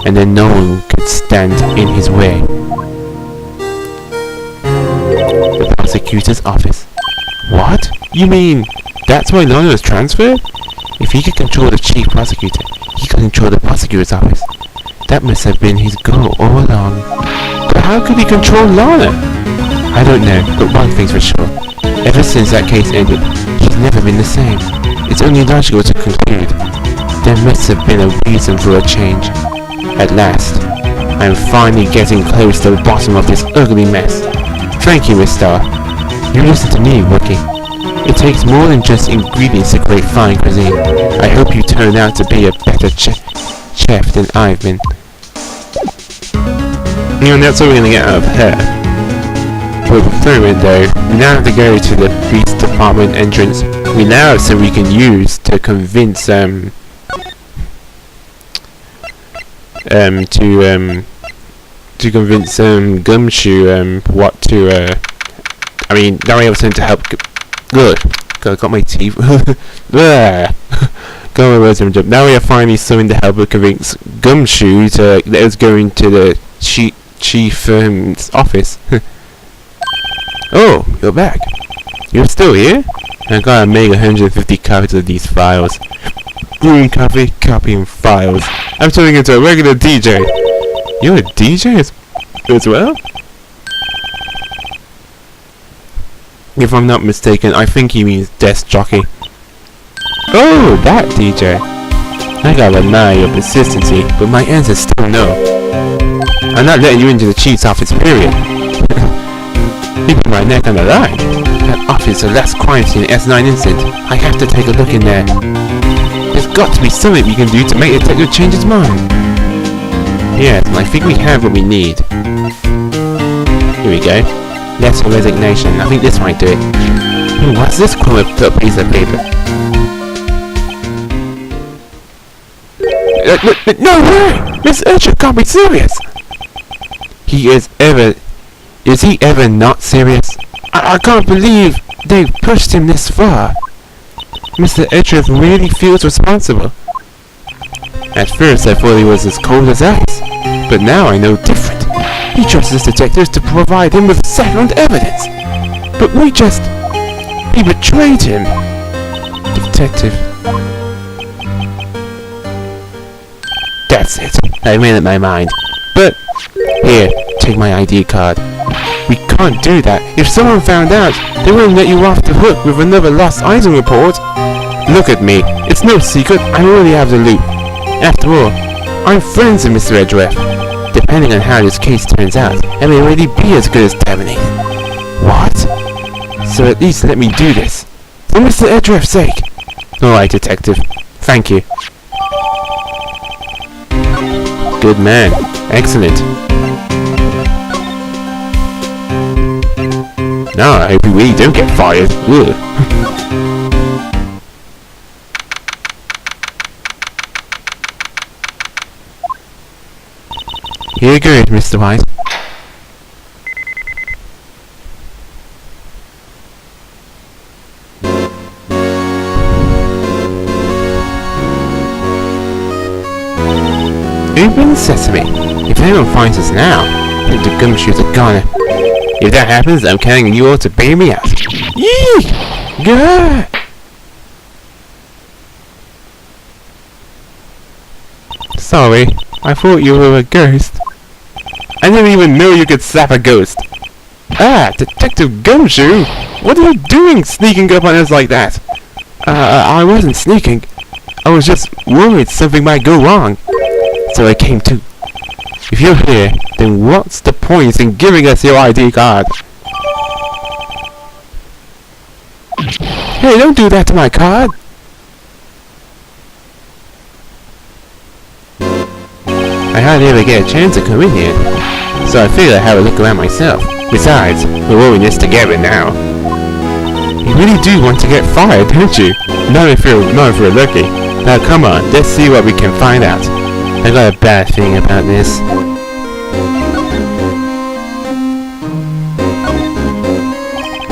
Speaker 2: and then no one could stand in his way. The prosecutor's office. What? You mean that's why Lana was transferred? If he could control the chief prosecutor, he could control the prosecutor's office. That must have been his goal all along. But how could he control Lana? I don't know, but one thing's for sure. Ever since that case ended, she's never been the same. It's only logical to conclude there must have been a reason for a change. At last, I am finally getting close to the bottom of this ugly mess. Thank you, Miss Star. You listen to me, Wookie. It takes more than just ingredients to create fine cuisine. I hope you turn out to be a better chef than I've been. And that's all we're gonna get out of her. But before it though, we now have to go to the police department entrance. We now have something we can use to convince Gumshoe what to I mean now we have something to help good. God, I got my teeth. Got my words in jump. Now we have finally something to help convince Gumshoe to let us go into the chief office. Oh, you're back. You're still here? I gotta make 150 copies of these files. Green coffee, copying files. I'm turning into a regular DJ. You're a DJ as well? If I'm not mistaken, I think he means desk jockey. Oh, that DJ. I gotta admire your persistency, but my answer is still no. I'm not letting you into the chief's office, period. Keeping my neck on the line. That office is the last crime scene S9 incident. I have to take a look in there. There's got to be something we can do to make the detective change his mind. Yes, and I think we have what we need. Here we go. Letter of resignation. I think this might do it. What's this crumb piece of paper? No way! Miss Urchin can't be serious! Is he ever not serious? I can't believe they've pushed him this far. Mr. Edgeworth really feels responsible. At first I thought he was as cold as ice, but now I know different. He trusts his detectives to provide him with sound evidence. But we betrayed him. Detective. That's it. I made up my mind. But, here, take my ID card. We can't do that. If someone found out, they wouldn't let you off the hook with another lost item report. Look at me. It's no secret. I already have the loop. After all, I'm friends with Mr. Edgeworth. Depending on how this case turns out, I may already be as good as terminated. What? So at least let me do this. For Mr. Edgeworth's sake. Alright, detective. Thank you. Good man. Excellent. No, I hope you really don't get fired. Ugh. Here you go, Mr. White. Open sesame. If anyone finds us now, I think the gumshoes are gone. If that happens, I'm counting on you all to bail me out. Yee! Gah! Sorry, I thought you were a ghost. I didn't even know you could slap a ghost. Ah, Detective Gumshoe! What are you doing sneaking up on us like that? I wasn't sneaking. I was just worried something might go wrong. So I came too. If you're here, then what's the point in giving us your ID card? Hey, don't do that to my card! I hardly ever get a chance to come in here, so I figured I'd have a look around myself. Besides, we're all in this together now. You really do want to get fired, don't you? Not if you're lucky. Now come on, let's see what we can find out. I got a bad feeling about this.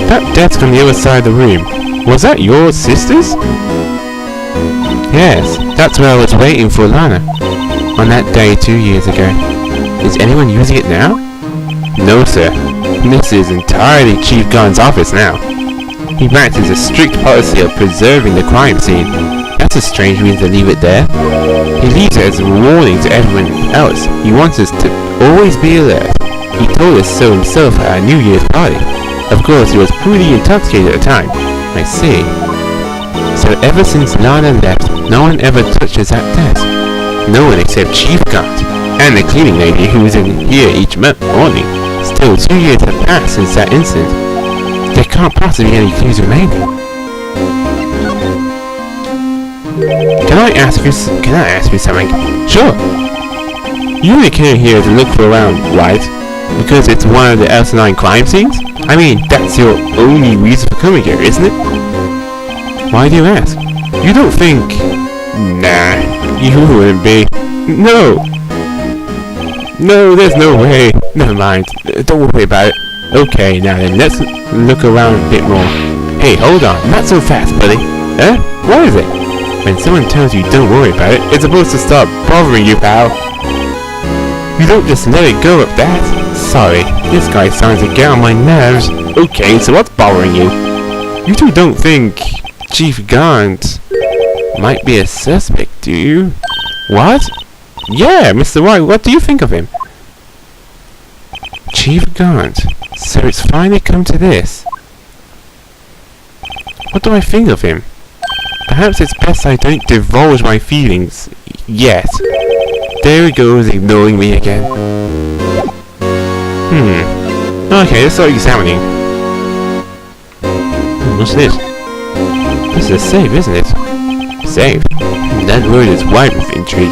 Speaker 2: That desk on the other side of the room, was that your sister's? Yes, that's where I was waiting for Lana. On that day 2 years ago. Is anyone using it now? No, sir. This is entirely Chief Gunn's office now. He practices a strict policy of preserving the crime scene. That's a strange reason to leave it there. He leaves it as a warning to everyone else. He wants us to always be alert. He told us so himself at our New Year's party. Of course, he was pretty intoxicated at the time. I see. So ever since Lana left, no one ever touches that desk. No one except Chief Gunn. And the cleaning lady who was in here each morning. Still, 2 years have passed since that incident. There can't possibly be any clues remaining. Can I ask you something? Sure. You only came here to look for around, right? Because it's one of the S9 crime scenes? I mean, that's your only reason for coming here, isn't it? Why do you ask? You don't think... Nah, you wouldn't be. No! No, there's no way. Never mind. Don't worry about it. Okay, now then, let's look around a bit more. Hey, hold on. Not so fast, buddy. Huh? What is it? When someone tells you don't worry about it, it's supposed to stop bothering you, pal. You don't just let it go at that. Sorry, this guy starting to get on my nerves. Okay, so what's bothering you? You two don't think Chief Gaunt might be a suspect, do you? What? Yeah, Mr. Wright, what do you think of him? Chief Gaunt. So it's finally come to this. What do I think of him? Perhaps it's best I don't divulge my feelings yet. There he goes, ignoring me again. Okay, let's start examining. What's this? This is a safe, isn't it? Safe? That word is white with intrigue.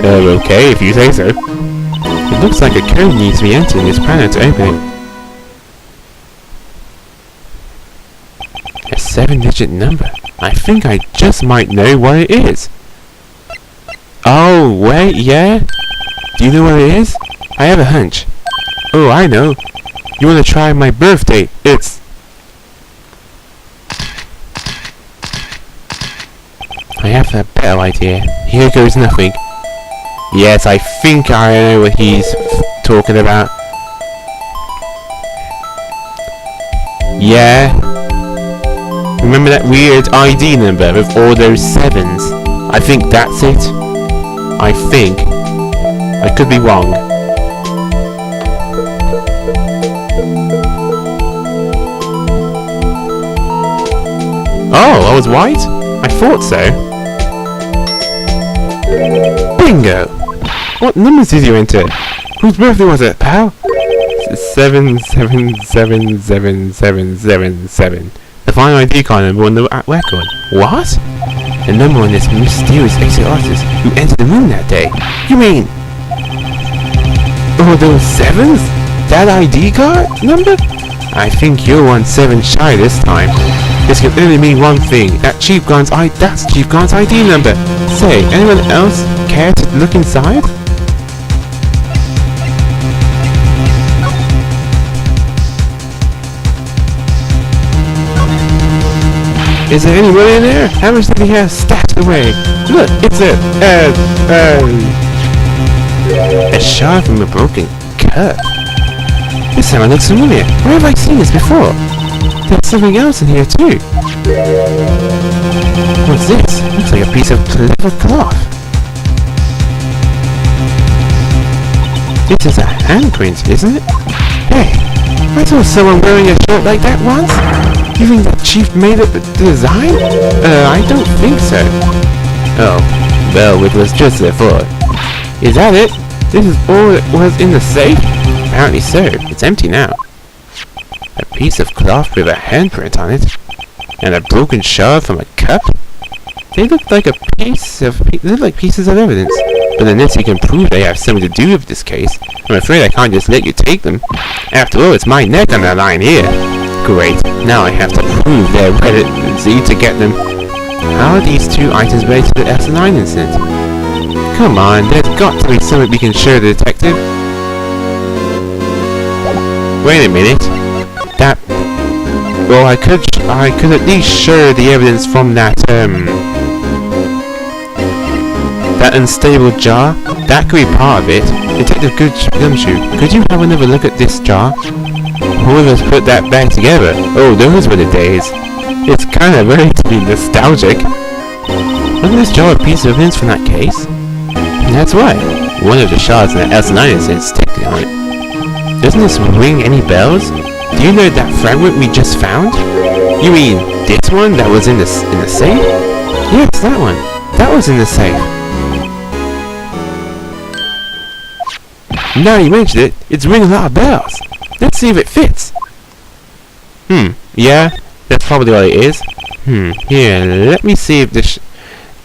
Speaker 2: Okay, if you say so. It looks like a code needs to be entered in this panel to open it. A 7-digit number. I think I just might know what it is. Oh, wait, yeah? Do you know what it is? I have a hunch. Oh, I know. You want to try my birthday? It's... I have a better idea. Here goes nothing. Yes, I think I know what he's talking about. Yeah. Remember that weird ID number with all those 7s? I think that's it. I think. I could be wrong. Oh, I was right? I thought so. Bingo! What numbers did you enter? Whose birthday was it, pal? 777777. The final ID card number on the record. What? The number on this mysterious exit artist who entered the room that day. You mean... Oh, those 7s? That ID card number? I think you're 1 7 shy this time. This can only mean one thing. That's Chief Gaunt's ID number. Say, anyone else care to look inside? Is there anyone in there? How much did he have stashed away? Look, it's a shard from a broken cup. This time it looks familiar. Where have I seen this before? There's something else in here too. What's this? Looks like a piece of clever cloth. This is a handprint, isn't it? Hey, I saw someone wearing a shirt like that once. You think the chief made up the design? I don't think so. Oh, well, it was just a thought. Is that it? This is all that was in the safe? Apparently so. It's empty now. A piece of cloth with a handprint on it, and a broken shard from a cup. They look like pieces of evidence. But unless you can prove they have something to do with this case, I'm afraid I can't just let you take them. After all, it's my neck on the line here. Great. Now I have to prove their relevancy to get them. How are these two items related to the S9 incident? Come on, there's got to be something we can show the detective. Wait a minute. That... Well, I could at least show the evidence from that, that unstable jar. That could be part of it. Detective Gumshoe, could you have another look at this jar? Whoever's put that back together. Oh, those were the days. It's kind of early to be nostalgic. Wasn't this jar a piece of evidence from that case? That's right. One of the shards in the S9 incident stick on it. Doesn't this ring any bells? Do you know that fragment we just found? You mean this one that was in the safe? Yes, that one. That was in the safe. Now you mentioned it, it's ringing a lot of bells. Let's see if it fits. Yeah, that's probably what it is. Here, let me see if this...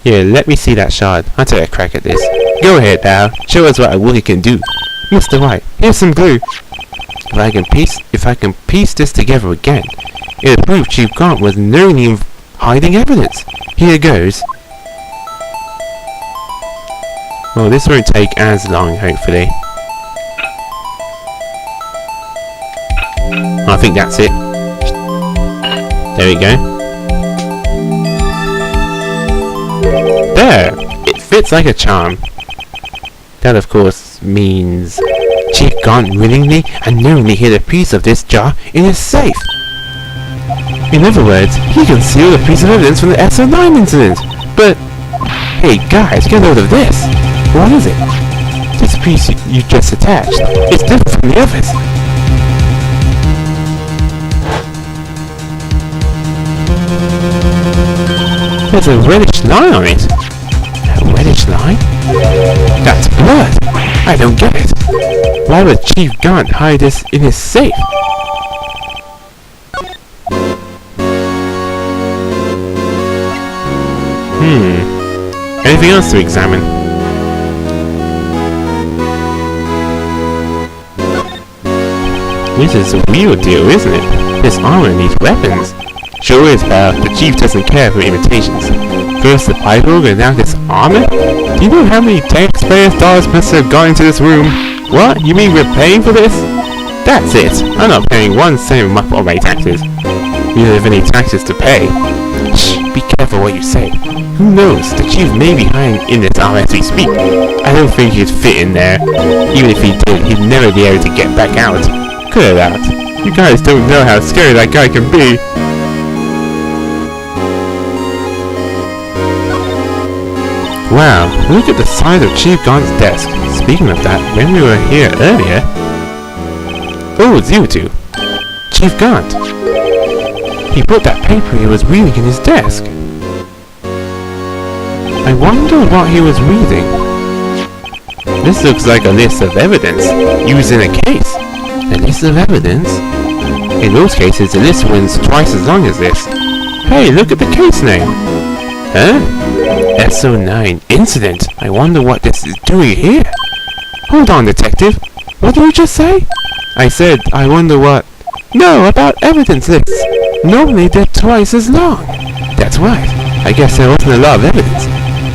Speaker 2: Here, let me see that shard. I'll take a crack at this. Go ahead, pal. Show us what a Wookie can do. Mr. White, here's some glue. If I can piece this together again, it'll prove Chief Grant was knowingly hiding evidence. Here goes. Well, this won't take as long, hopefully. I think that's it. There we go. There! It fits like a charm. That of course means Chief Grant willingly and knowingly hid a piece of this jar in his safe. In other words, he concealed a piece of evidence from the SO9 incident. But, hey guys, get a load of this. What is it? This piece you just attached. It's different from the others. There's a reddish line on it. A reddish line? That's blood. I don't get it. Why would Chief Grant hide this in his safe? Anything else to examine? This is a real deal, isn't it? This armor needs weapons. Sure is, pal. The Chief doesn't care for imitations. First the piebald and now this armor? Do you know how many taxpayers' dollars must have gone into this room? What? You mean we're paying for this? That's it. I'm not paying 1 cent of my taxes. We don't have any taxes to pay. Shh, be careful what you say. Who knows? The Chief may be hiding in this armor as we speak. I don't think he'd fit in there. Even if he did, he'd never be able to get back out. Cut it out. You guys don't know how scary that guy can be. Wow, look at the size of Chief Grant's desk. Speaking of that, when we were here earlier... Oh, it's you two. Chief Grant. He put that paper he was reading in his desk. I wonder what he was reading. This looks like a list of evidence used in a case. A list of evidence? In most cases, the list runs twice as long as this. Hey, look at the case name. Huh? SO9 incident. I wonder what this is doing here. Hold on, detective. What did you just say? I said, I wonder what... No, about evidence lists. Normally they're twice as long. That's right. I guess there wasn't a lot of evidence.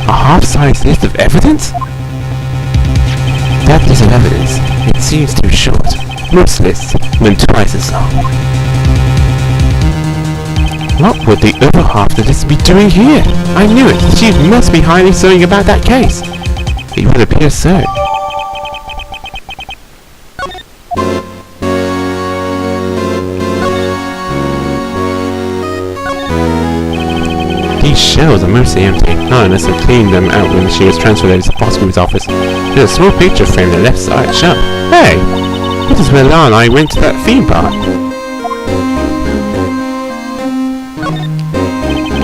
Speaker 2: A half-sized list of evidence? That list of evidence. It seems too short. Most lists run twice as long. What would the other half of this be doing here? I knew it! The Chief must be hiding something about that case! It would appear so. These shelves are mostly empty, not unless I cleaned them out when she was transferred to the prosecutor's office. There's a small picture frame on the left side shelf. Hey! This is where Lana and I went to that theme park.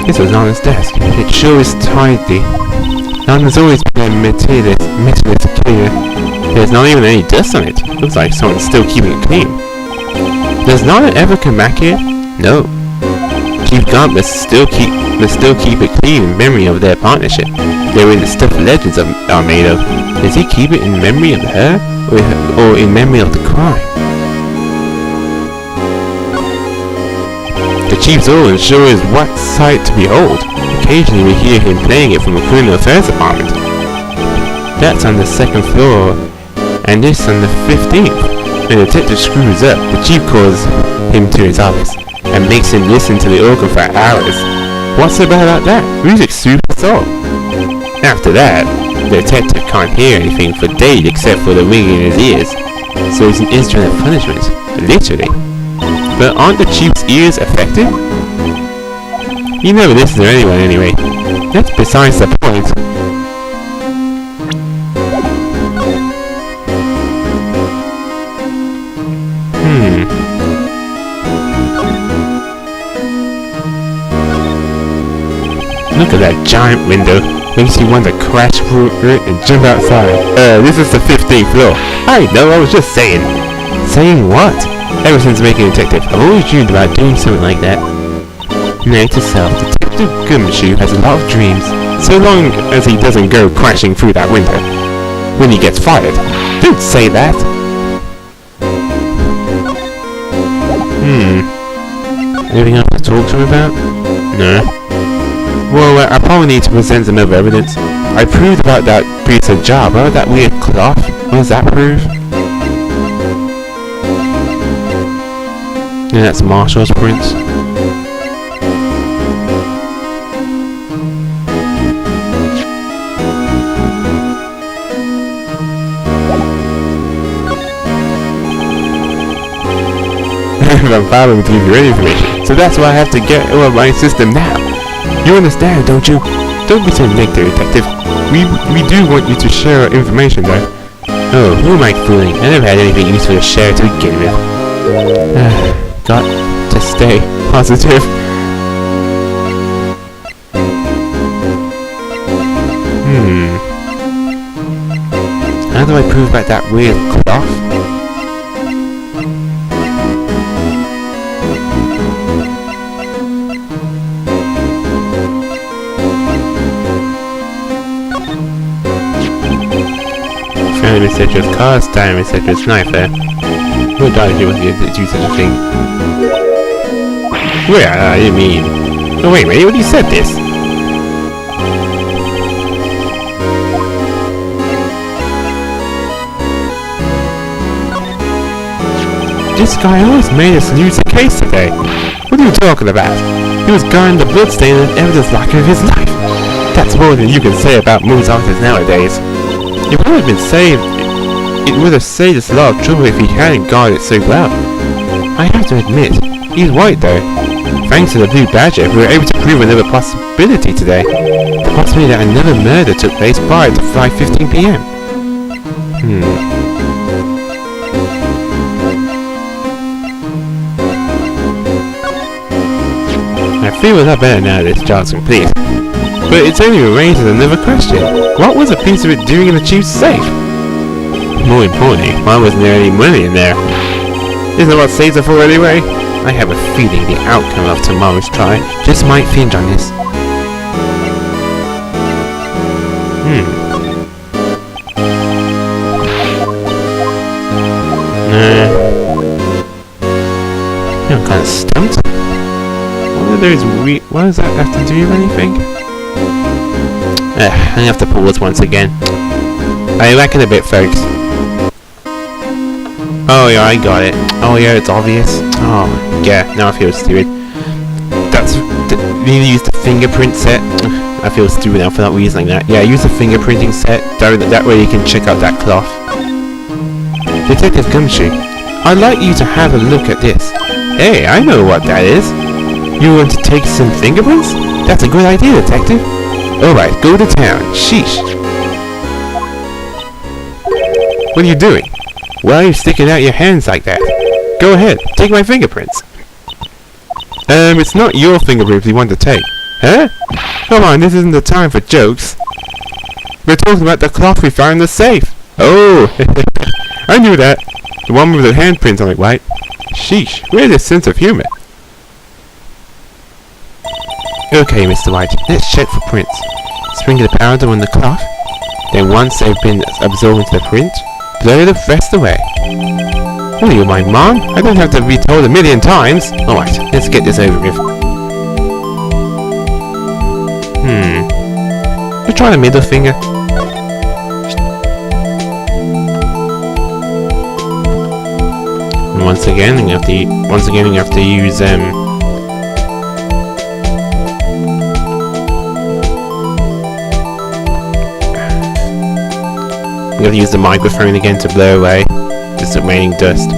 Speaker 2: This was Lana's desk. It sure is tidy. Lana's always been a meticulous cleaner. There's not even any dust on it. Looks like someone's still keeping it clean. Does Lana ever come back here? No. Chief Grant must still keep it clean in memory of their partnership. The way the stuff legends are made of. Does he keep it in memory of her? Or in memory of the crime? The Chief's organ sure is what sight to behold. Occasionally we hear him playing it from a criminal affairs department. That's on the 2nd floor, and this on the 15th. When the detective screws up, the Chief calls him to his office, and makes him listen to the organ for hours. What's so bad about that? Music's super soft. After that, the detective can't hear anything for days except for the ringing in his ears. So it's an instrument of punishment, literally. But aren't the Chief's ears affected? He never listens to anyone anyway. That's besides the point. Look at that giant window. Makes you want to crash through it and jump outside. This is the 15th floor. I know, I was just saying. Saying what? Ever since making a detective, I've always dreamed about doing something like that. Note to self, Detective Gumshoe has a lot of dreams, so long as he doesn't go crashing through that window. When he gets fired. Don't say that! Anything else to talk to him about? No. Well, I probably need to present some other evidence. I proved about that piece of job, about that weird cloth. What does that prove? Yeah, that's Marshall's prints. I'm following to give you any information, so that's why I have to get over my system now. You understand, don't you? Don't be so negative, detective. We do want you to share our information, though. Oh, who am I fooling? I never had anything useful to share to begin with. Got to stay positive. How do I prove about that weird cloth? Etc. Cars, time, etc. Sniper. What did you want to do such a thing? Wait, I didn't mean. Oh wait, what you said this? This guy always made us lose a case today. What are you talking about? He was guarding the bloodstain and evidence locker of his life. That's more than you can say about most artists nowadays. It would have been saved. It would have saved us a lot of trouble if he hadn't guarded it so well. I have to admit, he's right though. Thanks to the Blue Badger, we were able to prove another possibility today. The possibility that another murder took place prior to 5:15 p.m. I feel a lot better now that this job's complete. But it's only raises another question. What was a piece of it doing in the chief's safe? More importantly, why wasn't there any money in there? Isn't that what saves her for anyway? I have a feeling the outcome of tomorrow's trial just might hinge on this. I'm kind of stumped. What does that have to do with anything? I'm gonna have to pause once again. I reckon a bit, folks. Oh yeah, I got it. Oh yeah, it's obvious. Oh yeah, now I feel stupid. You need to use the fingerprint set. I feel stupid now for not using that. Yeah, use the fingerprinting set. That way you can check out that cloth. Detective Gumshoe, I'd like you to have a look at this. Hey, I know what that is. You want to take some fingerprints? That's a good idea, detective. Alright, go to town. Sheesh. What are you doing? Why are you sticking out your hands like that? Go ahead, take my fingerprints. It's not your fingerprints you want to take. Huh? Come on, this isn't the time for jokes. We're talking about the cloth we found in the safe. Oh, I knew that. The one with the handprints on it, right? Sheesh, where's this sense of humor? Okay, Mr. White, let's check for prints. Sprinkle the powder on the cloth. Then once they've been absorbed into the print, blur the rest away. What are you, my mom? I don't have to be told a million times. Alright, let's get this over with. You try the middle finger. And once again, you have to use I'm going to use the microphone again to blow away this remaining dust.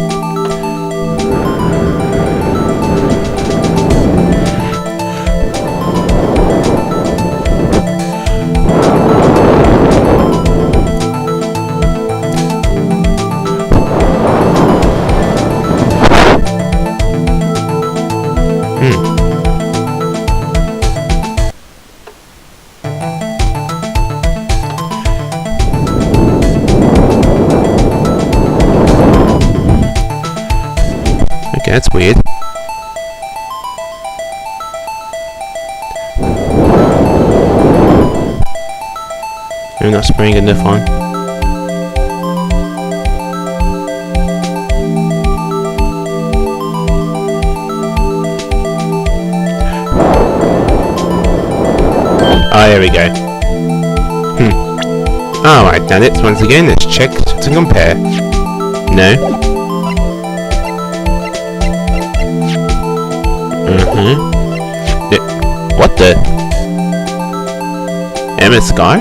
Speaker 2: That's weird. I'm not spraying enough on. Oh, there we go. Alright, now let's once again, let's check to compare. No. What the? Emma Sky?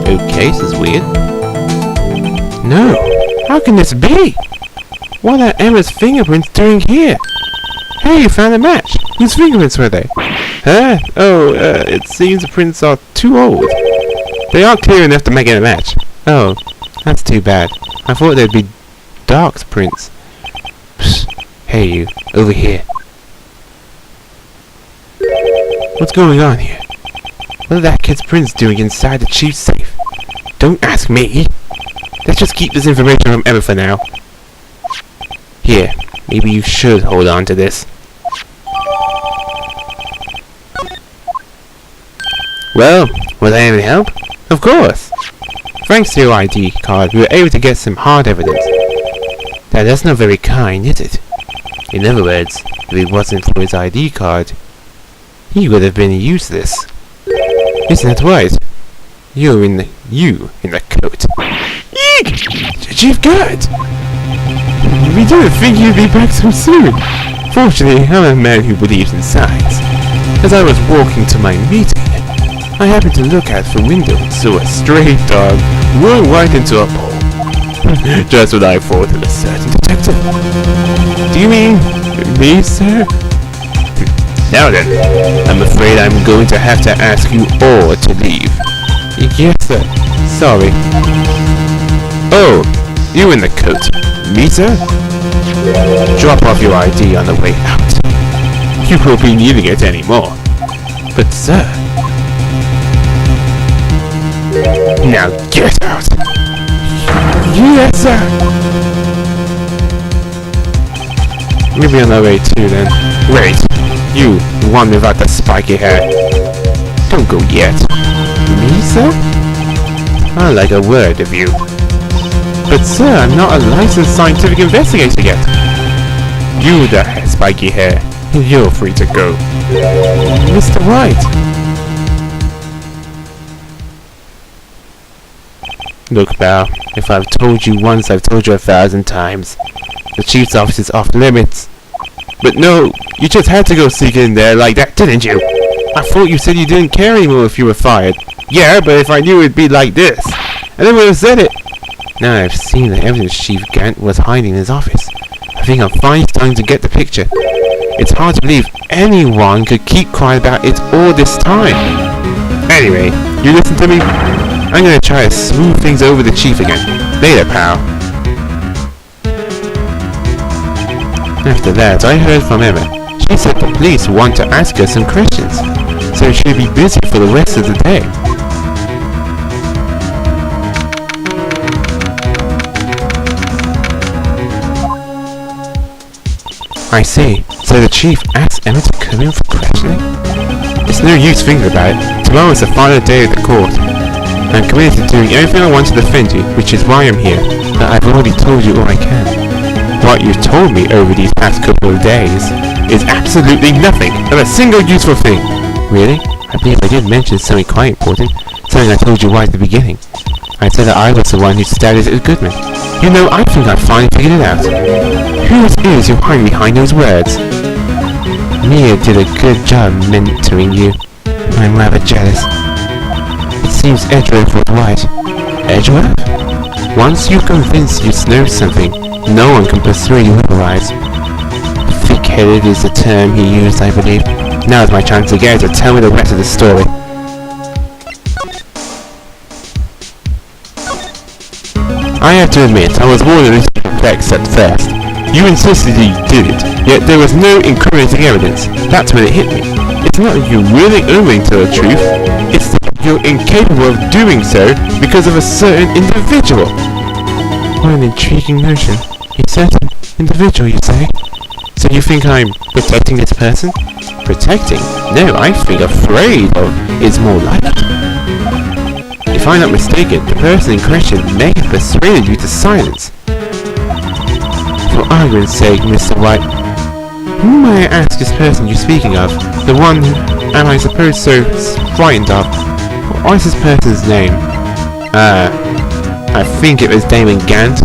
Speaker 2: Okay, this is weird. No! How can this be? What are Emma's fingerprints doing here? Hey, you found a match! Whose fingerprints were they? Huh? Oh, it seems the prints are too old. They aren't clear enough to make it a match. Oh, that's too bad. I thought they'd be Dark's prints. Psst. Hey you, over here. What's going on here? What are that kid's prints doing inside the chief's safe? Don't ask me! Let's just keep this information from Emma for now. Here, maybe you should hold on to this. Well, was I any help? Of course! Thanks to your ID card, we were able to get some hard evidence. Now that's not very kind, is it? In other words, if it wasn't for his ID card, he would have been useless. Isn't that right? You in the coat. Eek! Chief Guard! We didn't think you'd be back so soon. Fortunately, I'm a man who believes in science. As I was walking to my meeting, I happened to look out the window and saw a stray dog run right into a pole. Just what I thought of a certain detective. Do you mean me, sir? Now then, I'm afraid I'm going to have to ask you all to leave. Yes, sir. Sorry. Oh, you in the coat. Me, sir? Drop off your ID on the way out. You won't be needing it anymore. But, sir... Now get out! Yes, sir! We'll be on our way too, then. Wait! You, the one without the spiky hair. Don't go yet. Me, sir? I like a word of you. But sir, I'm not a licensed scientific investigator yet. You the spiky hair. You're free to go. Mr. Wright. Look, pal, if I've told you once, I've told you 1,000 times. The chief's office is off limits. But no, you just had to go sneak in there like that, didn't you? I thought you said you didn't care anymore if you were fired. Yeah, but if I knew it'd be like this, I never would have said it. Now I've seen the evidence Chief Gant was hiding in his office. I think I'm finally starting to get the picture. It's hard to believe anyone could keep quiet about it all this time. Anyway, you listen to me? I'm gonna try to smooth things over the Chief again. Later, pal. After that, I heard from Emma. She said the police want to ask her some questions, so she'll be busy for the rest of the day. I see. So the Chief asked Emma to come in for questioning? It's no use thinking about it. Tomorrow is the final day of the court. I'm committed to doing everything I want to defend you, which is why I'm here. But I've already told you all I can. What you've told me over these past couple of days is absolutely nothing, not a single useful thing. Really? I believe I did mention something quite important, something I told you right at the beginning. I said that I was the one who stabbed at Goodman. You know, I think I finally figured it out. Who it is who hiding behind those words? Mia did a good job mentoring you. I'm rather jealous. It seems Edgeworth was right. Edgeworth? Once you're convinced you know something, no one can persuade you otherwise. Thick-headed is the term he used, I believe. Now's my chance to get her to tell me the rest of the story. I have to admit, I was more than perplexed at first. You insisted you did it, yet there was no incriminating evidence. That's when it hit me. It's not that you're really unwilling to tell the truth, it's that you're incapable of doing so because of a certain individual. What an intriguing notion. A certain individual, you say? So you think I'm protecting this person? Protecting? No, I think afraid of is more like it. If I'm not mistaken, the person in question may have persuaded you to silence. For argument's sake, Mr. White, who may I ask this person you're speaking of? The one who am I suppose so frightened of? What is this person's name? I think it was Damon Gant.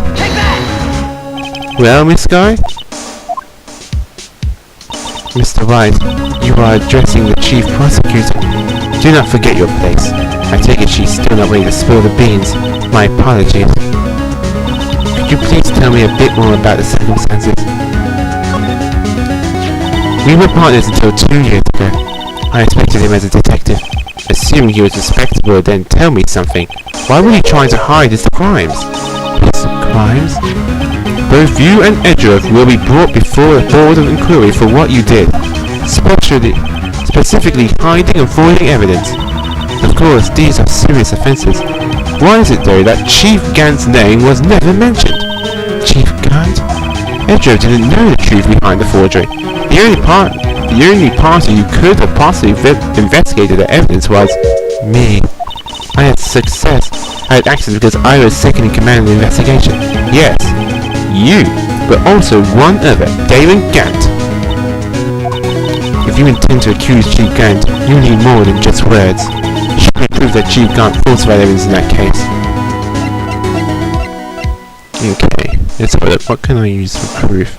Speaker 2: Well, Miss Guy? Mr. White, you are addressing the Chief Prosecutor. Do not forget your place. I take it she's still not ready to spill the beans. My apologies. Could you please tell me a bit more about the circumstances? We were partners until 2 years ago. I expected him as a detective. Assuming he was respectable, then tell me something. Why were you trying to hide his crimes? His crimes? Both you and Edgeworth will be brought before a board of inquiry for what you did. Specifically hiding and voiding evidence. Of course, these are serious offences. Why is it though that Chief Gant's name was never mentioned? Chief Gant? Edgeworth didn't know the truth behind the forgery. The only party who could have possibly investigated the evidence was me. I had success. I had access because I was second in command of the investigation. Yes, you, but also one other, Damon Gant. If you intend to accuse Chief Gant, you need more than just words. Show me proof that Chief Gant falsified evidence in that case. Okay, let's have a look. What can I use for proof?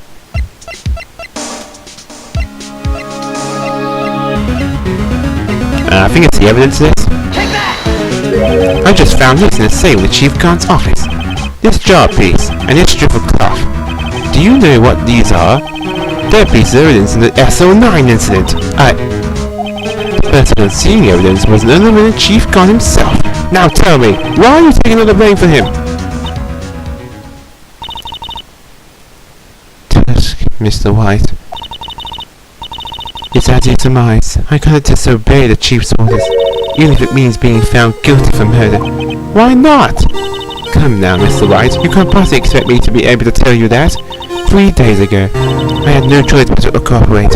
Speaker 2: I think it's the evidence list. I just found this in the safe in the Chief Gant's office. This jar piece and this strip of cloth. Do you know what these are? They're pieces of evidence in the SO9 incident. The person concealing the evidence was none other than Chief Gant himself. Now tell me, why are you taking all the blame for him? Tusk, Mr. White. It's as you surmise. I cannot disobey the Chief's orders, even if it means being found guilty for murder. Why not? Come now, Mr. Wright, you can't possibly expect me to be able to tell you that. 3 days ago, I had no choice but to cooperate.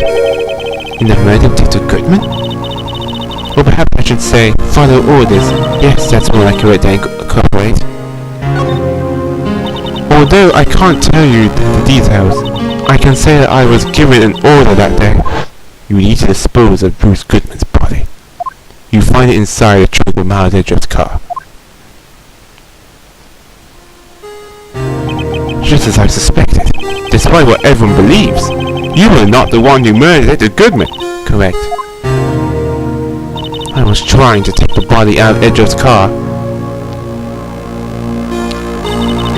Speaker 2: In the murder of Dr. Goodman? Or perhaps I should say, follow orders. Yes, that's more accurate than cooperate. Although I can't tell you the details, I can say that I was given an order that day. You need to dispose of Bruce Goodman's body. You find it inside the trunk of Miles Edgeworth's car. Just as I suspected, despite what everyone believes, you were not the one who murdered Edward Goodman. Correct. I was trying to take the body out of Edgeworth's car.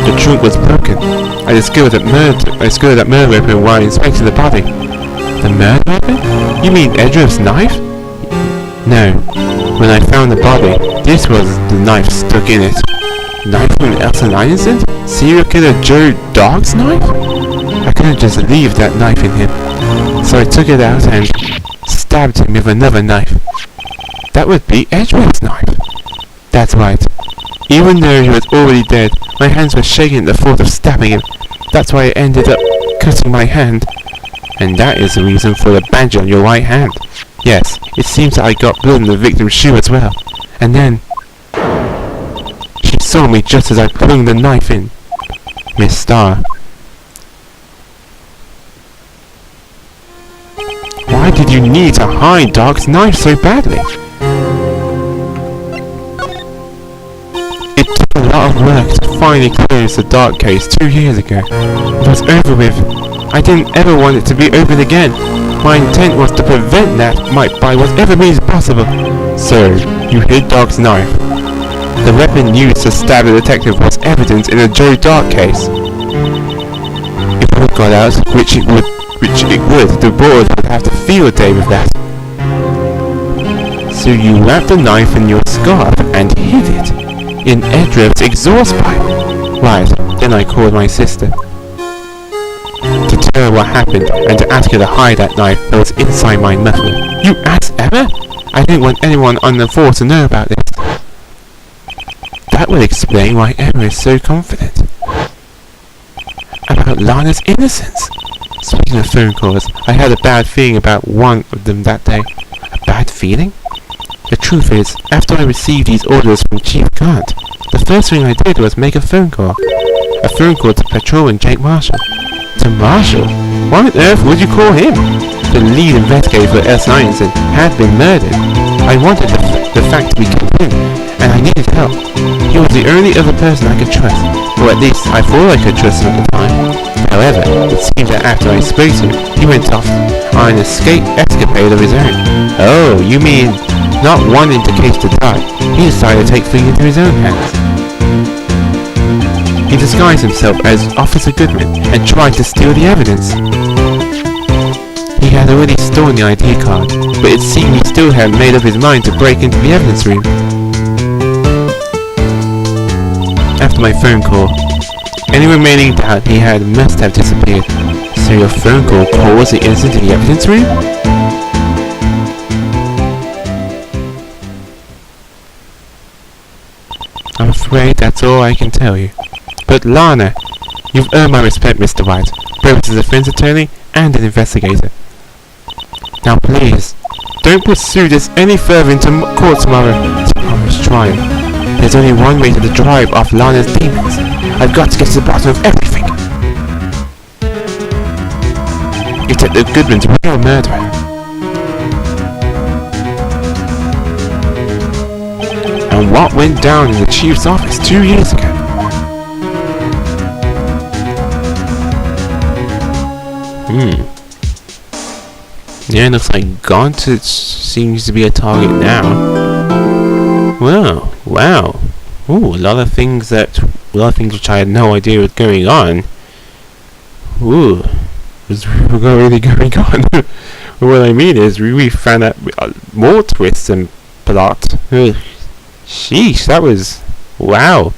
Speaker 2: The trunk was broken. I discovered that murder weapon while inspecting the body. The murder weapon? You mean Edgeworth's knife? No. When I found the body, this was the knife stuck in it. Knife from an SO9 incident? Serial killer Joe Dogg's knife? I couldn't just leave that knife in him. So I took it out and stabbed him with another knife. That would be Edgeworth's knife. That's right. Even though he was already dead, my hands were shaking at the thought of stabbing him. That's why I ended up cutting my hand. And that is the reason for the bandage on your right hand. Yes, it seems that I got blood on the victim's shoe as well. And then she saw me just as I flung the knife in. Miss Starr. Why did you need to hide Dark's knife so badly? It took a lot of work to finally close the Dark case 2 years ago. It was over with. I didn't ever want it to be opened again. My intent was to prevent that by whatever means possible. So, you hid Dark's knife. The weapon used to stab the detective was evidence in the Joe Dark case. If it got out, which it would, the board would have to field day with that. So you wrapped the knife in your scarf and hid it in Edgeworth's exhaust pipe. Right, then I called my sister. tell her what happened and to ask her to hide that knife that was inside my muffler. You asked Emma? I didn't want anyone on the force to know about this. That would explain why Emma is so confident about Lana's innocence. Speaking of phone calls, I had a bad feeling about one of them that day. A bad feeling? The truth is, after I received these orders from Chief Grant, the first thing I did was make a phone call. A phone call to patrolling Jake Marshall. To Marshall? Why on earth would you call him? The lead investigator for S9 incident had been murdered. I wanted the fact to be confirmed, and I needed help. He was the only other person I could trust, or at least I thought I could trust him at the time. However, it seemed that after I spoke to him, he went off on an escapade of his own. Oh, you mean not wanting the case to die, he decided to take things into his own hands. He disguised himself as Officer Goodman and tried to steal the evidence. He had already stolen the ID card, but it seemed he still had made up his mind to break into the evidence room. After my phone call, any remaining doubt he had must have disappeared. So your phone call caused the incident in the evidence room? I'm afraid that's all I can tell you. But Lana, you've earned my respect, Mr. Wright, both as a defense attorney and an investigator. Now please, don't pursue this any further into court tomorrow's trial. There's only one way to drive off Lana's demons. I've got to get to the bottom of everything. Detective Goodman's a real murderer. And what went down in the chief's office 2 years ago? Yeah, looks like Gauntlet seems to be a target now. Well, wow. Ooh, a lot of things which I had no idea was going on. Ooh, was really going on. What I mean is, we found out more twists and plot. Ugh. Sheesh, that was wow.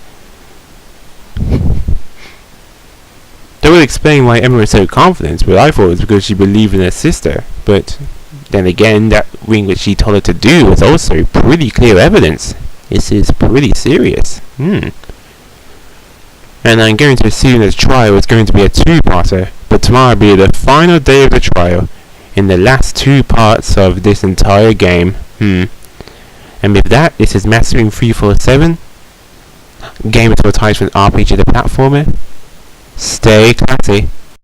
Speaker 2: That would explain why Emma was so confident, but I thought it was because she believed in her sister. But then again, that thing which she told her to do was also pretty clear evidence. This is pretty serious. And I'm going to assume that the trial is going to be a two-parter, but tomorrow will be the final day of the trial, in the last two parts of this entire game. And with that, this is Mastering 347. Game advertised for an RPG the platformer. Stay classy.